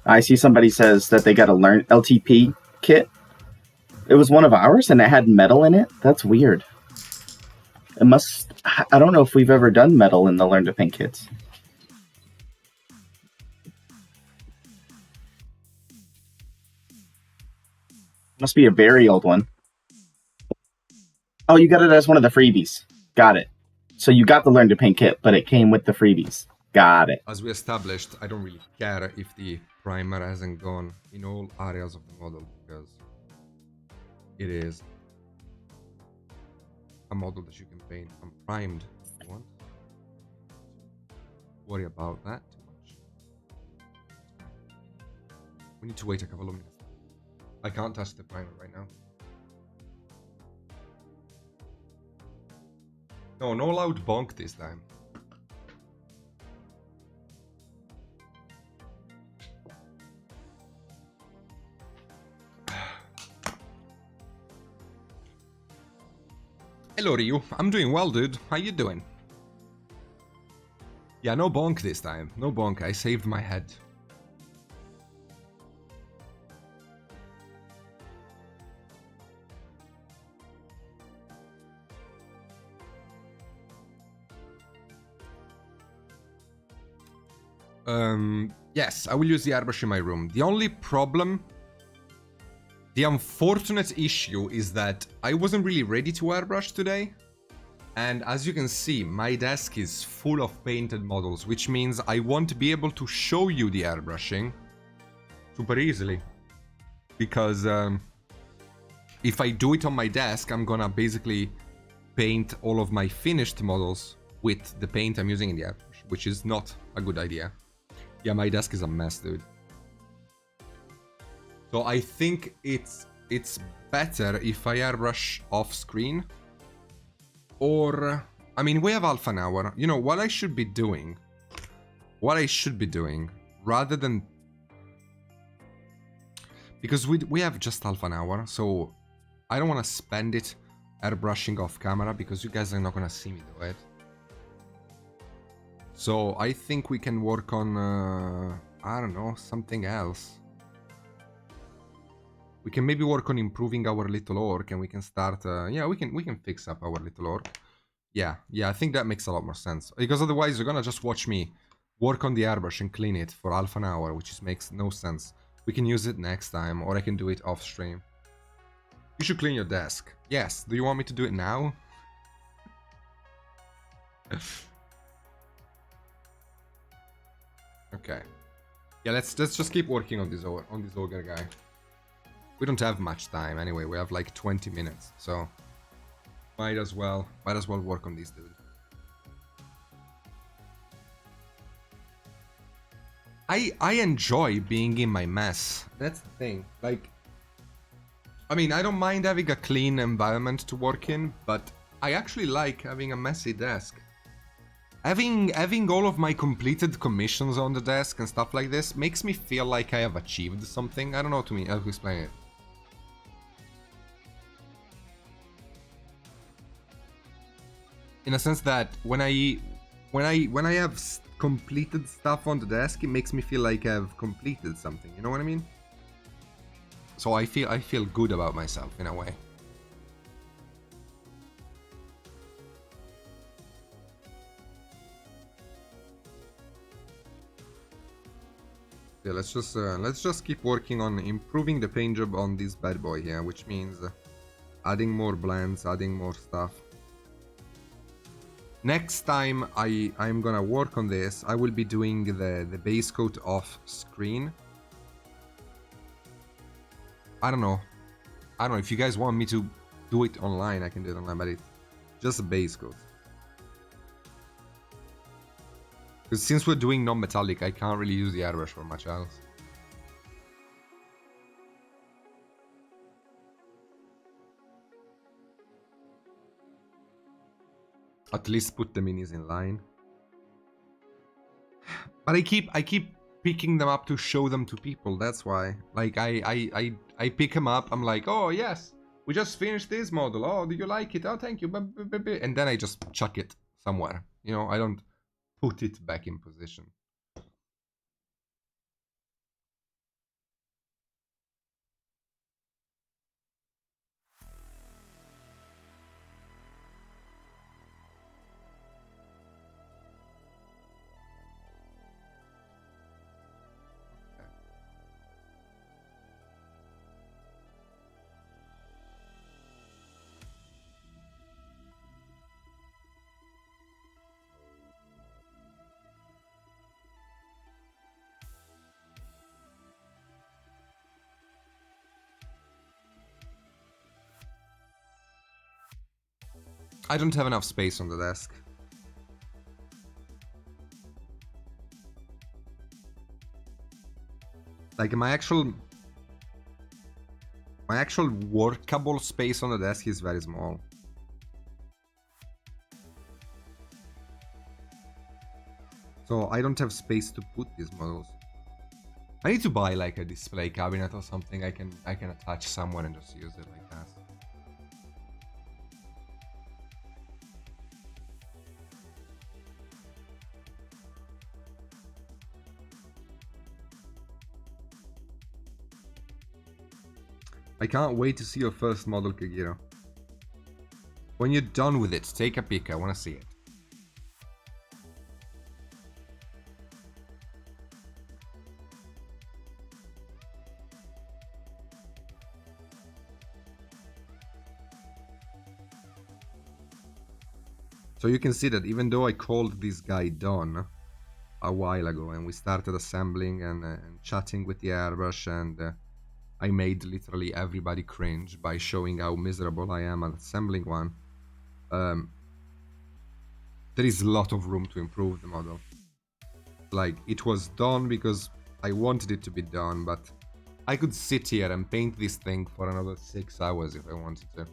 I see somebody says that they got a learn LTP kit. It was one of ours and it had metal in it. That's weird. It must... I don't know if we've ever done metal in the Learn to Paint kits. Must be a very old one. Oh, you got it as one of the freebies. Got it. So you got the Learn to Paint kit, but it came with the freebies. Got it. As we established, I don't really care if the primer hasn't gone in all areas of the model, because it is a model that you can paint unprimed if you want. Worry about that too much. We need to wait a couple of minutes. I can't touch the primer right now. No, no loud bonk this time. Hello, Ryu. I'm doing well, dude. How you doing? Yeah, no bonk this time. No bonk. I saved my head. Yes, I will use the airbrush in my room. The only problem, the unfortunate issue is that I wasn't really ready to airbrush today. And as you can see, my desk is full of painted models, which means I won't be able to show you the airbrushing super easily. Because if I do it on my desk, I'm gonna basically paint all of my finished models with the paint I'm using in the airbrush, which is not a good idea. Yeah, my desk is a mess, dude. So I think it's better if I airbrush off screen. Or, I mean, we have half an hour. You know, what I should be doing, rather than... Because we have just half an hour, so I don't want to spend it airbrushing off camera, because you guys are not going to see me do it. So I think we can work on, I don't know, something else. We can maybe work on improving our little orc, and we can start, yeah, we can fix up our little orc. Yeah, I think that makes a lot more sense. Because otherwise you're gonna just watch me work on the airbrush and clean it for half an hour, which makes no sense. We can use it next time, or I can do it off stream. You should clean your desk. Yes, do you want me to do it now? Okay. Yeah, let's just keep working on this ogre guy. We don't have much time anyway. We have like 20 minutes, so might as well work on this dude. I enjoy being in my mess. That's the thing. Like, I mean, I don't mind having a clean environment to work in, but I actually like having a messy desk. Having all of my completed commissions on the desk and stuff like this makes me feel like I have achieved something. I don't know how to explain it. In a sense that when I have completed stuff on the desk, it makes me feel like I've completed something. You know what I mean? So I feel good about myself in a way. Yeah, let's just keep working on improving the paint job on this bad boy here, which means adding more blends, adding more stuff. Next time I'm gonna work on this, I will be doing the base coat off screen. I don't know if you guys want me to do it online, I can do it online, but it's just a base coat. Because since we're doing non-metallic, I can't really use the airbrush for much else. At least put the minis in line. But I keep picking them up to show them to people. That's why. Like I pick them up. I'm like, oh yes, we just finished this model. Oh, do you like it? Oh, thank you. And then I just chuck it somewhere. You know, I don't put it back in position. I don't have enough space on the desk. Like my actual workable space on the desk is very small. So I don't have space to put these models. I need to buy like a display cabinet or something I can attach somewhere and just use it like that. I can't wait to see your first model, Kagiro. When you're done with it, take a pic. I want to see it. So you can see that even though I called this guy done a while ago and we started assembling and chatting with the airbrush, and I made literally everybody cringe by showing how miserable I am at assembling one. there is a lot of room to improve the model. Like, it was done because I wanted it to be done, but I could sit here and paint this thing for another 6 hours if I wanted to.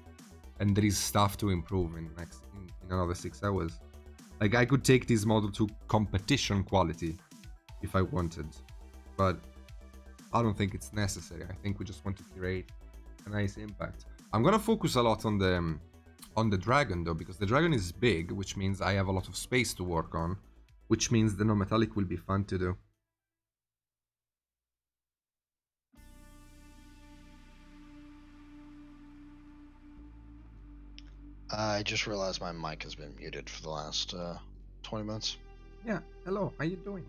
And there is stuff to improve in another 6 hours. Like, I could take this model to competition quality if I wanted, but I don't think it's necessary. I think we just want to create a nice impact. I'm gonna focus a lot on the dragon though, because the dragon is big, which means I have a lot of space to work on, which means the non-metallic will be fun to do. I just realized my mic has been muted for the last 20 minutes. Yeah, hello, how you doing?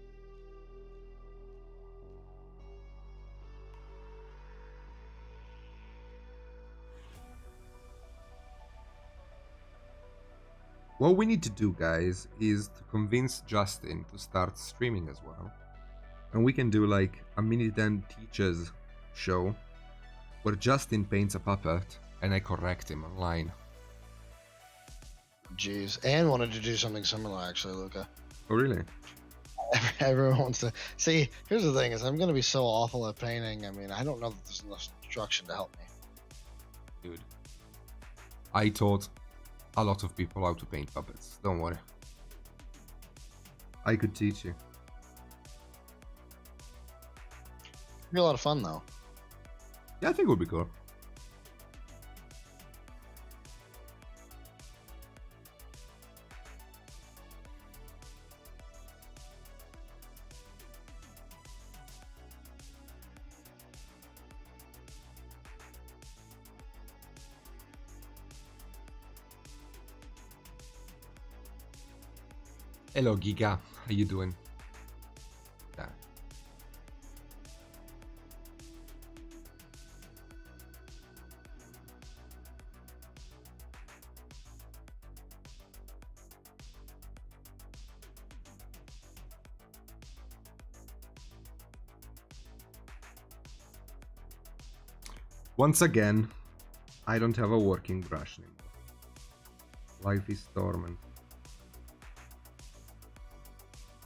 What we need to do, guys, is to convince Justin to start streaming as well. And we can do like a mini Dan teaches show where Justin paints a puppet and I correct him online. Jeez. And wanted to do something similar, actually, Luca. Oh, really? Everyone wants to. See, here's the thing is I'm going to be so awful at painting. I mean, I don't know that there's enough instruction to help me. Dude. I taught a lot of people how to paint puppets. Don't worry. I could teach you. It'd be a lot of fun, though. Yeah, I think it would be cool. Hello, Giga. How you doing? Yeah. Once again, I don't have a working brush anymore. Life is torment.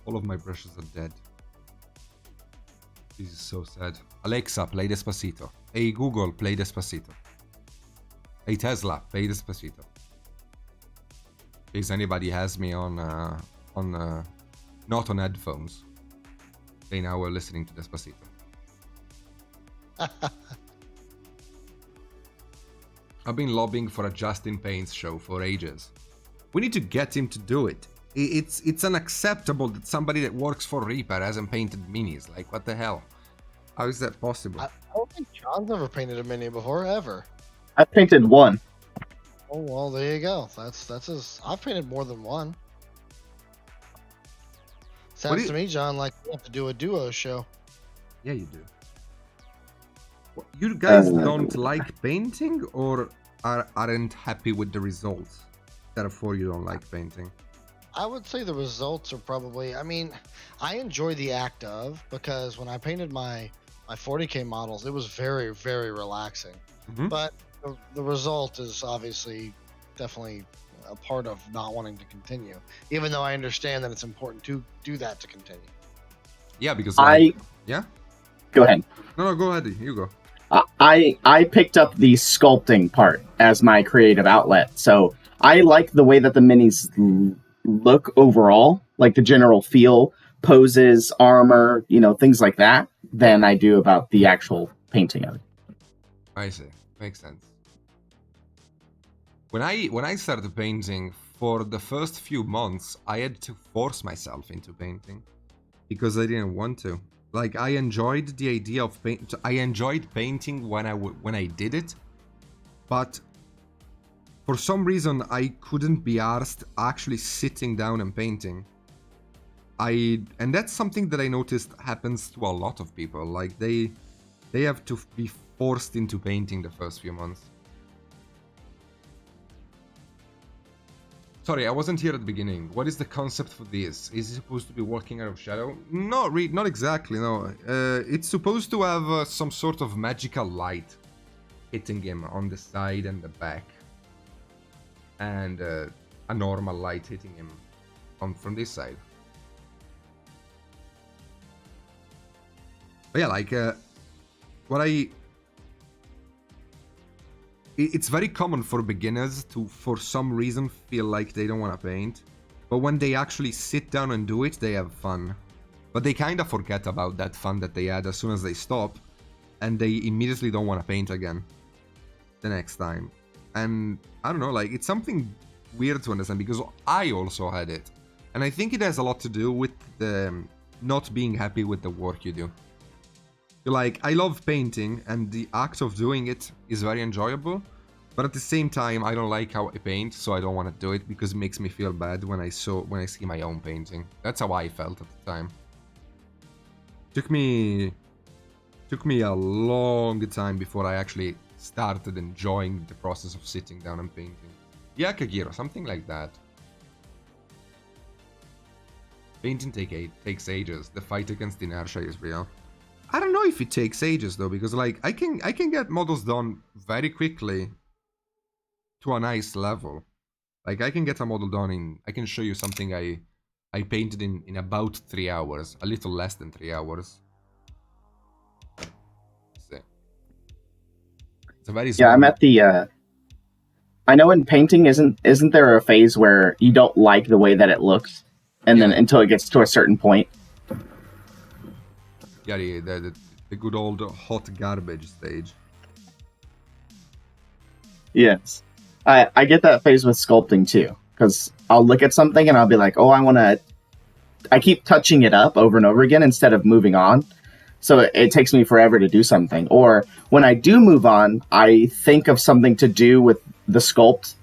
All of my brushes are dead. This is so sad. Alexa, play Despacito. Hey Google, play Despacito. Hey Tesla, play Despacito. In case anybody has me on not on headphones. Okay, now we're listening to Despacito. I've been lobbying for a Justin Paints show for ages. We need to get him to do it. It's unacceptable that somebody that works for Reaper hasn't painted minis. Like, what the hell? How is that possible? I don't think John's ever painted a mini before, ever. I've painted one. Oh, well, there you go. That's his. I've painted more than one. Sounds to me, John, like we have to do a duo show. Yeah, you do. What, you guys don't like painting or aren't happy with the results? Therefore, you don't like painting. I would say the results are probably, I mean, I enjoy the act of, because when I painted my 40K models, it was very, very relaxing. Mm-hmm. But the result is obviously definitely a part of not wanting to continue, even though I understand that it's important to do that to continue. Yeah, because yeah? Go ahead. No, go ahead. You go. I picked up the sculpting part as my creative outlet, so I like the way that the minis look overall, like the general feel, poses, armor, things like that, than I do about the actual painting of it. I see. Makes sense. When I started painting, for the first few months, I had to force myself into painting because I didn't want to. Like, I enjoyed the idea of paint. I enjoyed painting when I did it, but for some reason, I couldn't be arsed actually sitting down and painting. And that's something that I noticed happens to a lot of people. Like, they have to be forced into painting the first few months. Sorry, I wasn't here at the beginning. What is the concept for this? Is it supposed to be working out of shadow? Not exactly, no. It's supposed to have some sort of magical light hitting him on the side and the back. and a normal light hitting him from this side. But yeah, like what I... It's very common for beginners to, for some reason, feel like they don't want to paint. But when they actually sit down and do it, they have fun. But they kind of forget about that fun that they had as soon as they stop. And they immediately don't want to paint again the next time. And I don't know, like, it's something weird to understand because I also had it. And I think it has a lot to do with the not being happy with the work you do. Like, I love painting, and the act of doing it is very enjoyable, but at the same time, I don't like how I paint, so I don't want to do it because it makes me feel bad when I see my own painting. That's how I felt at the time. Took me a long time before I actually started enjoying the process of sitting down and painting. Yeah, Kagiro, something like that. Painting takes ages. The fight against inertia is real. I don't know if it takes ages though, because like I can get models done very quickly to a nice level. Like I can get a model done in, I can show you something I painted in about 3 hours, a little less than 3 hours. See. It's a very small... Yeah, I'm at the I know in painting isn't there a phase where you don't like the way that it looks, and then until it gets to a certain point. Yeah, the good old hot garbage stage. Yes. I get that phase with sculpting too, because I'll look at something and I'll be like, oh, I keep touching it up over and over again instead of moving on. So it takes me forever to do something. Or when I do move on, I think of something to do with the sculpt,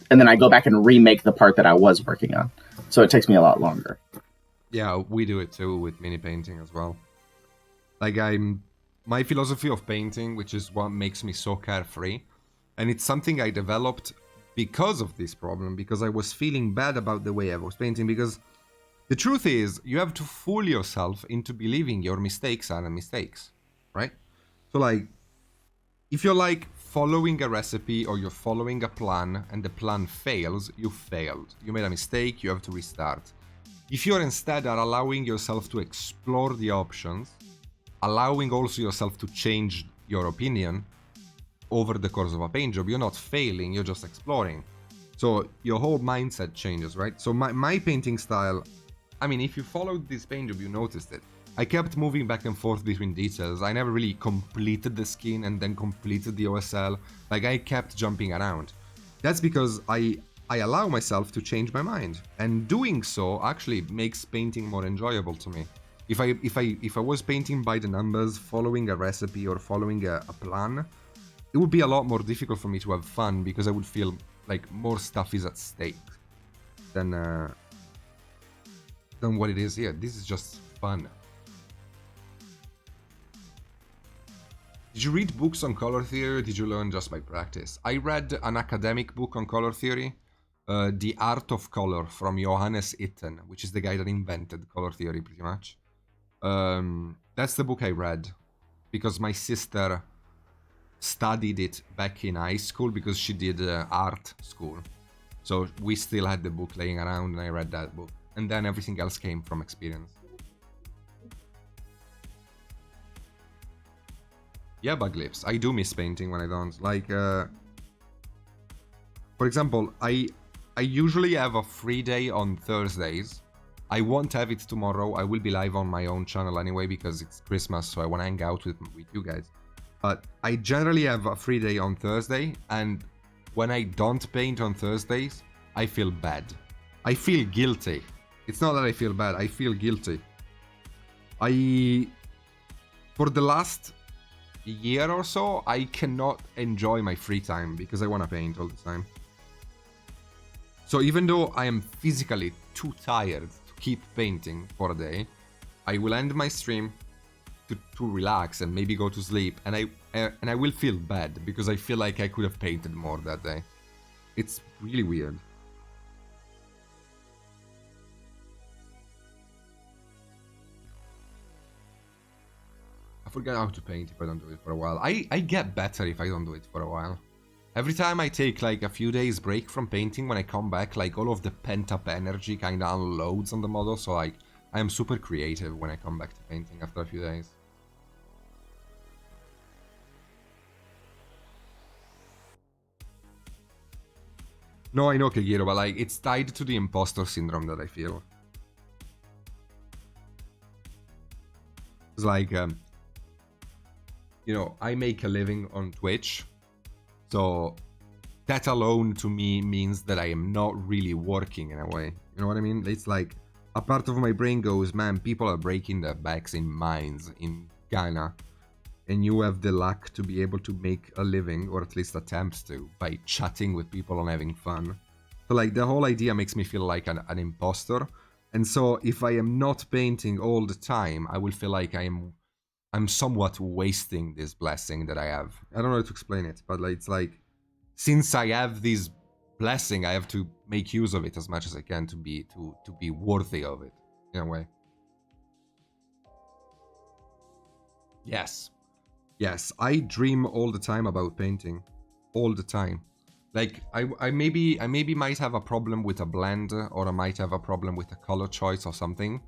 and then I go back and remake the part that I was working on. So it takes me a lot longer. Yeah, we do it too with mini painting as well. Like my philosophy of painting, which is what makes me so carefree, and it's something I developed because of this problem, because I was feeling bad about the way I was painting, because the truth is, you have to fool yourself into believing your mistakes are mistakes, right? So like, if you're like following a recipe or you're following a plan and the plan fails, you failed. You made a mistake, you have to restart. If you're instead are allowing yourself to explore the options, allowing also yourself to change your opinion over the course of a paint job, you're not failing, you're just exploring. So your whole mindset changes, right? So my painting style, I mean, if you followed this paint job, you noticed it. I kept moving back and forth between details. I never really completed the skin and then completed the OSL. Like, I kept jumping around. That's because I allow myself to change my mind. And doing so actually makes painting more enjoyable to me. If I was painting by the numbers, following a recipe or following a plan, it would be a lot more difficult for me to have fun because I would feel like more stuff is at stake than what it is here. This is just fun. Did you read books on color theory or did you learn just by practice? I read an academic book on color theory, The Art of Color from Johannes Itten, which is the guy that invented color theory pretty much. That's the book I read because my sister studied it back in high school because she did art school. So we still had the book laying around and I read that book. And then everything else came from experience. Yeah, bug lips. I do miss painting when I don't. Like, for example, I usually have a free day on Thursdays. I won't have it tomorrow. I will be live on my own channel anyway because it's Christmas, so I want to hang out with you guys. But I generally have a free day on Thursday, and when I don't paint on Thursdays, I feel bad. I feel guilty. It's not that I feel bad, I feel guilty. For the last year or so, I cannot enjoy my free time because I want to paint all the time. So even though I am physically too tired to keep painting for a day, I will end my stream to relax and maybe go to sleep, and I will feel bad because I feel like I could have painted more that day. It's really weird. I forget how to paint if I don't do it for a while. I get better if I don't do it for a while. Every time I take like a few days break from painting, when I come back, like all of the pent up energy kind of unloads on the model. So like I am super creative when I come back to painting after a few days. No, I know, Kagiro, but like it's tied to the imposter syndrome that I feel. It's like, you know, I make a living on Twitch, so that alone to me means that I am not really working in a way. You know what I mean? It's like a part of my brain goes, man, people are breaking their backs in mines in Ghana, and you have the luck to be able to make a living, or at least attempt to, by chatting with people and having fun. So like the whole idea makes me feel like an imposter. And so if I am not painting all the time, I will feel like I'm somewhat wasting this blessing that I have. I don't know how to explain it, but like, it's like, since I have this blessing, I have to make use of it as much as I can to be worthy of it, in a way. Yes. Yes, I dream all the time about painting. All the time. Like, I maybe might have a problem with a blend, or I might have a problem with a color choice or something.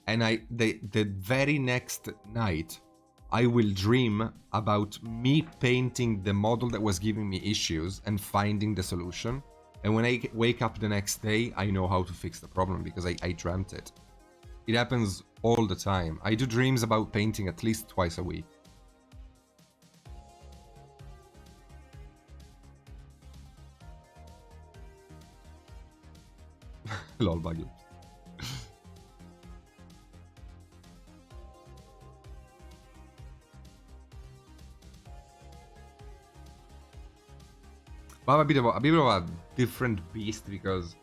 And the very next night, I will dream about me painting the model that was giving me issues and finding the solution. And when I wake up the next day, I know how to fix the problem because I dreamt it. It happens all the time. I do dreams about painting at least twice a week. Lol, buggy. But I'm a bit of a different beast because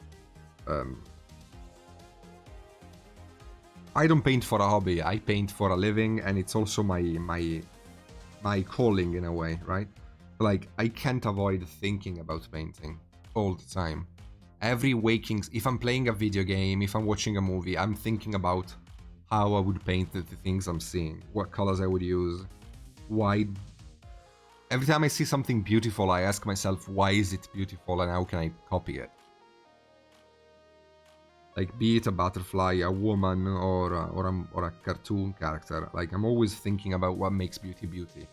I don't paint for a hobby. I paint for a living, and it's also my calling in a way, right? Like I can't avoid thinking about painting all the time. Every waking, if I'm playing a video game, if I'm watching a movie, I'm thinking about how I would paint the things I'm seeing, what colors I would use, why. Every time I see something beautiful, I ask myself, why is it beautiful and how can I copy it? Like, be it a butterfly, a woman, or a cartoon character. Like, I'm always thinking about what makes beauty beauty.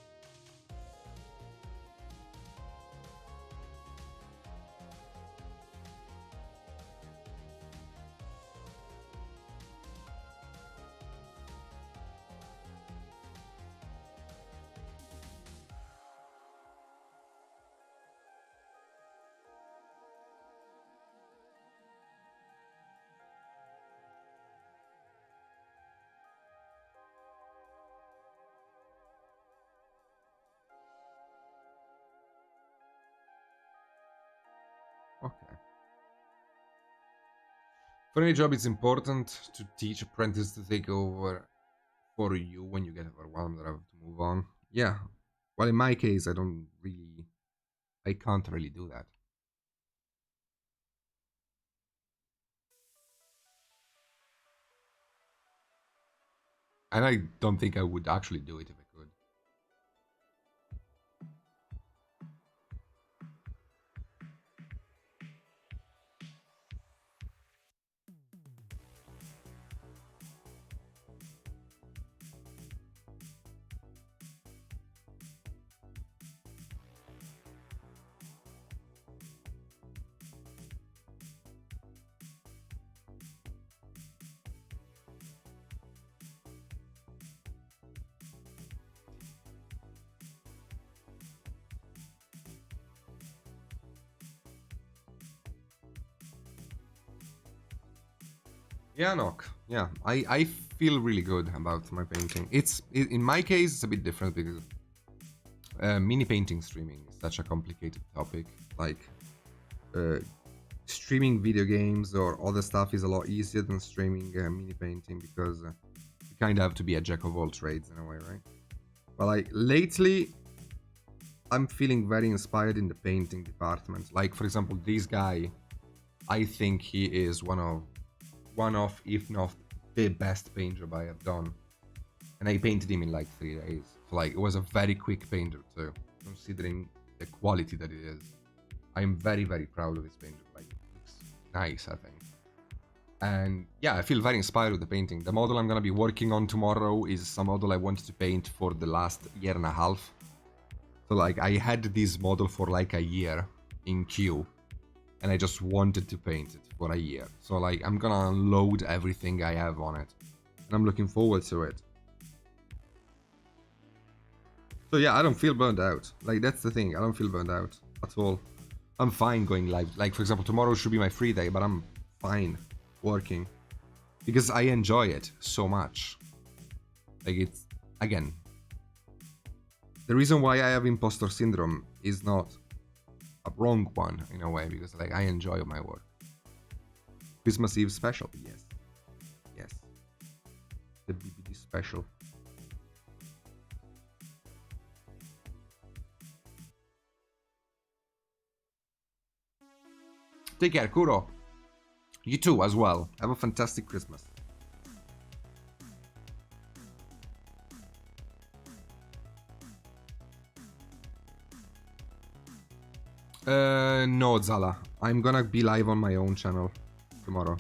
Okay. For any job, it's important to teach apprentices to take over for you when you get overwhelmed or have to move on. Yeah. Well, in my case, I can't really do that. And I don't think I would actually do it if I could. Yeah, Nock. Yeah, I feel really good about my painting. In my case, it's a bit different because mini painting streaming is such a complicated topic. Like, streaming video games or other stuff is a lot easier than streaming mini painting because you kind of have to be a jack of all trades in a way, right? But like lately, I'm feeling very inspired in the painting department. Like, for example, this guy, I think he is one of, if not the best paint job I have done. And I painted him in like 3 days. So like, it was a very quick painter too, considering the quality that it is. I'm very, very proud of this painting. Like, it looks nice, I think. And yeah, I feel very inspired with the painting. The model I'm gonna be working on tomorrow is some model I wanted to paint for the last year and a half. So like, I had this model for like a year in queue, and I just wanted to paint it for a year. So like, I'm gonna unload everything I have on it, and I'm looking forward to it. So yeah, I don't feel burned out. Like, that's the thing, I don't feel burned out at all. I'm fine going live. Like, for example, tomorrow should be my free day, but I'm fine working because I enjoy it so much. Like, it's, again, the reason why I have imposter syndrome is not a wrong one in a way, because like, I enjoy my work. Christmas Eve special, yes, yes, the BBD special. Take care, Kuro. You too, as well. Have a fantastic Christmas. No, Zala. I'm gonna be live on my own channel tomorrow.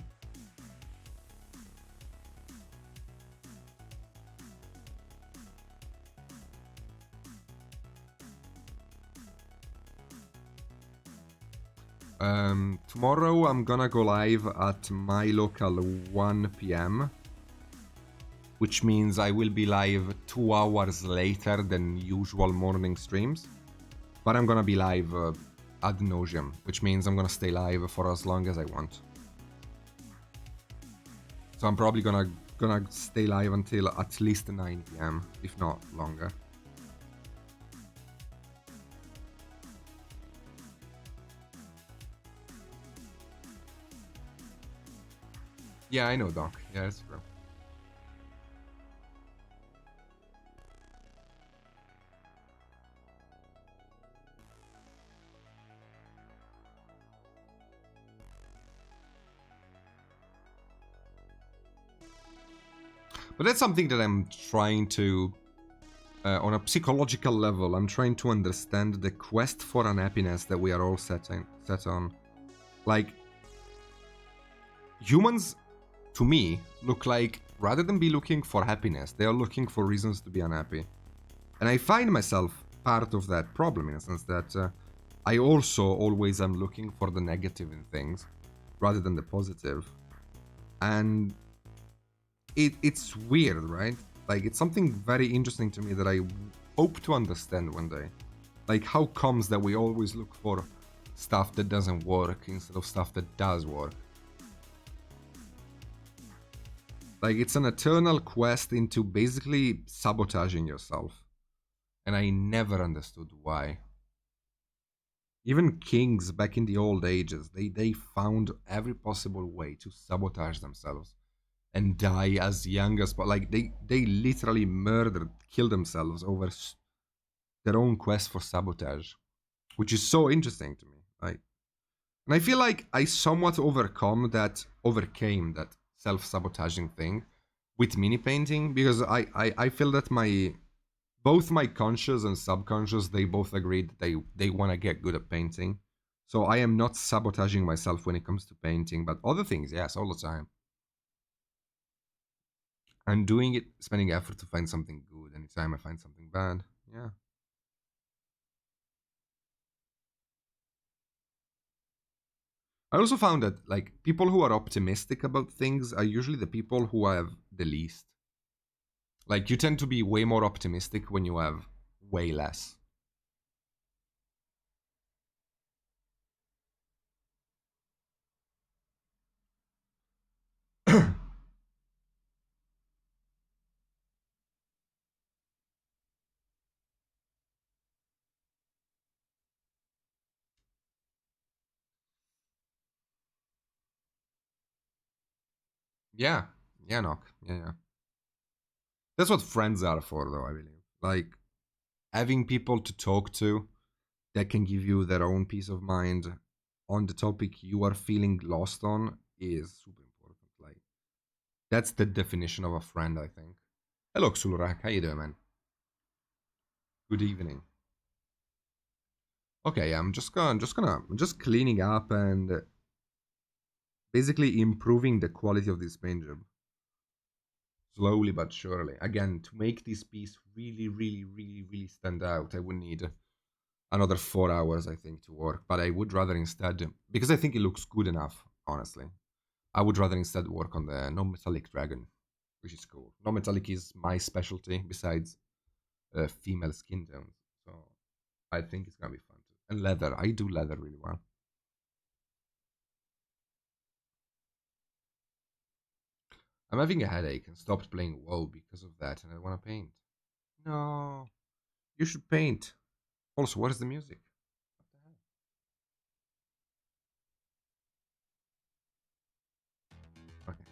Tomorrow I'm gonna go live at my local 1 p.m. which means I will be live 2 hours later than usual morning streams. But I'm gonna be live ad nauseam, which means I'm gonna stay live for as long as I want. So I'm probably gonna stay live until at least 9 p.m, if not longer. Yeah, I know, Doc. Yeah, that's true. But that's something that I'm trying to, on a psychological level, I'm trying to understand the quest for unhappiness that we are all set on. Like, humans, to me, look like, rather than be looking for happiness, they are looking for reasons to be unhappy. And I find myself part of that problem, in a sense that I also always am looking for the negative in things, rather than the positive. And it's weird, right? Like, it's something very interesting to me that I hope to understand one day. Like, how comes that we always look for stuff that doesn't work instead of stuff that does work? Like, it's an eternal quest into basically sabotaging yourself. And I never understood why. Even kings back in the old ages, they found every possible way to sabotage themselves and die as young as possible. Like, they literally killed themselves over their own quest for sabotage, which is so interesting to me. Like, and I feel like I somewhat overcame that self-sabotaging thing with mini painting, because I feel that both my conscious and subconscious, they both agreed they want to get good at painting. So I am not sabotaging myself when it comes to painting, but other things, yes, all the time. I'm doing it, spending effort to find something good. Anytime I find something bad, yeah. I also found that, like, people who are optimistic about things are usually the people who have the least. Like, you tend to be way more optimistic when you have way less. Yeah, Nock. Yeah. That's what friends are for, though, I believe. Like, having people to talk to that can give you their own peace of mind on the topic you are feeling lost on is super important. Like, that's the definition of a friend, I think. Hello, Xulrak. How you doing, man? Good evening. Okay, I'm just cleaning up and basically improving the quality of this paint job. Slowly but surely. Again, to make this piece really stand out, I would need another 4 hours, I think, to work. But I would rather instead, because I think it looks good enough, honestly, I would rather instead work on the non-metallic dragon, which is cool. Non-metallic is my specialty besides female skin tones. So I think it's gonna be fun too. And leather, I do leather really well. I'm having a headache and stopped playing WoW because of that, and I want to paint. No, you should paint. Also, what is the music? What the hell? Okay.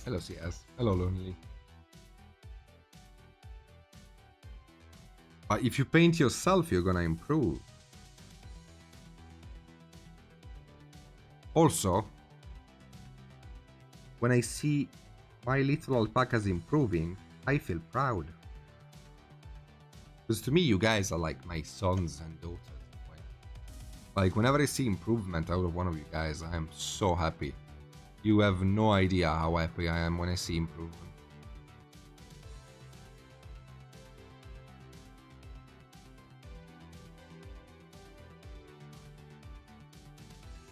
Hello, CS. Hello, Lonely. But if you paint yourself, you're gonna improve. Also, when I see my little alpacas improving, I feel proud. Because to me, you guys are like my sons and daughters. Like, whenever I see improvement out of one of you guys, I am so happy. You have no idea how happy I am when I see improvement.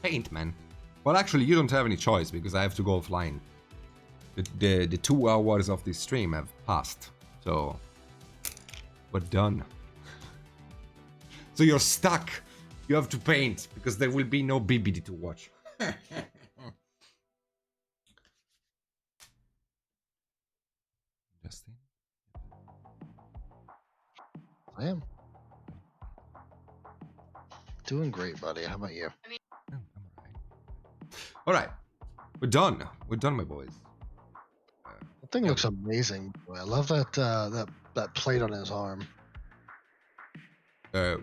Paint, man. Well, actually, you don't have any choice because I have to go offline. The 2 hours of this stream have passed, so we're done. So you're stuck. You have to paint because there will be no BBD to watch. Justin? I am. Doing great, buddy. How about you? I'm alright. Alright. We're done. We're done, my boys. That thing looks amazing. Boy. I love that that plate on his arm.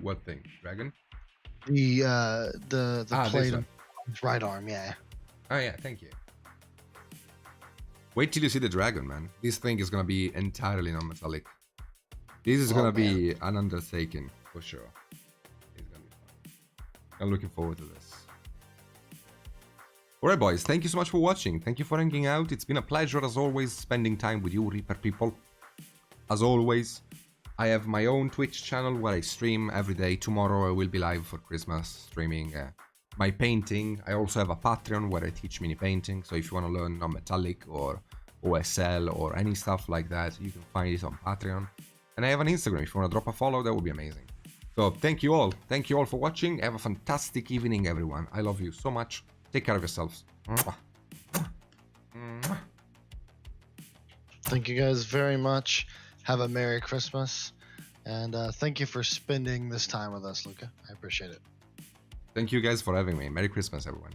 What thing? Dragon? The This plate one. on his right arm. Yeah. Oh yeah, thank you. Wait till you see the dragon, man. This thing is gonna be entirely non-metallic. This is gonna be an undertaking, for sure. It's gonna be fun. I'm looking forward to this. Alright boys, thank you so much for watching. Thank you for hanging out. It's been a pleasure as always spending time with you Reaper people. As always, I have my own Twitch channel where I stream every day. Tomorrow I will be live for Christmas streaming my painting. I also have a Patreon where I teach mini painting. So if you want to learn non-metallic or OSL or any stuff like that, you can find it on Patreon. And I have an Instagram. If you want to drop a follow, that would be amazing. So thank you all. Thank you all for watching. Have a fantastic evening, everyone. I love you so much. Take care of yourselves. Thank you guys very much. Have a Merry Christmas. And thank you for spending this time with us, Luca. I appreciate it. Thank you guys for having me. Merry Christmas, everyone.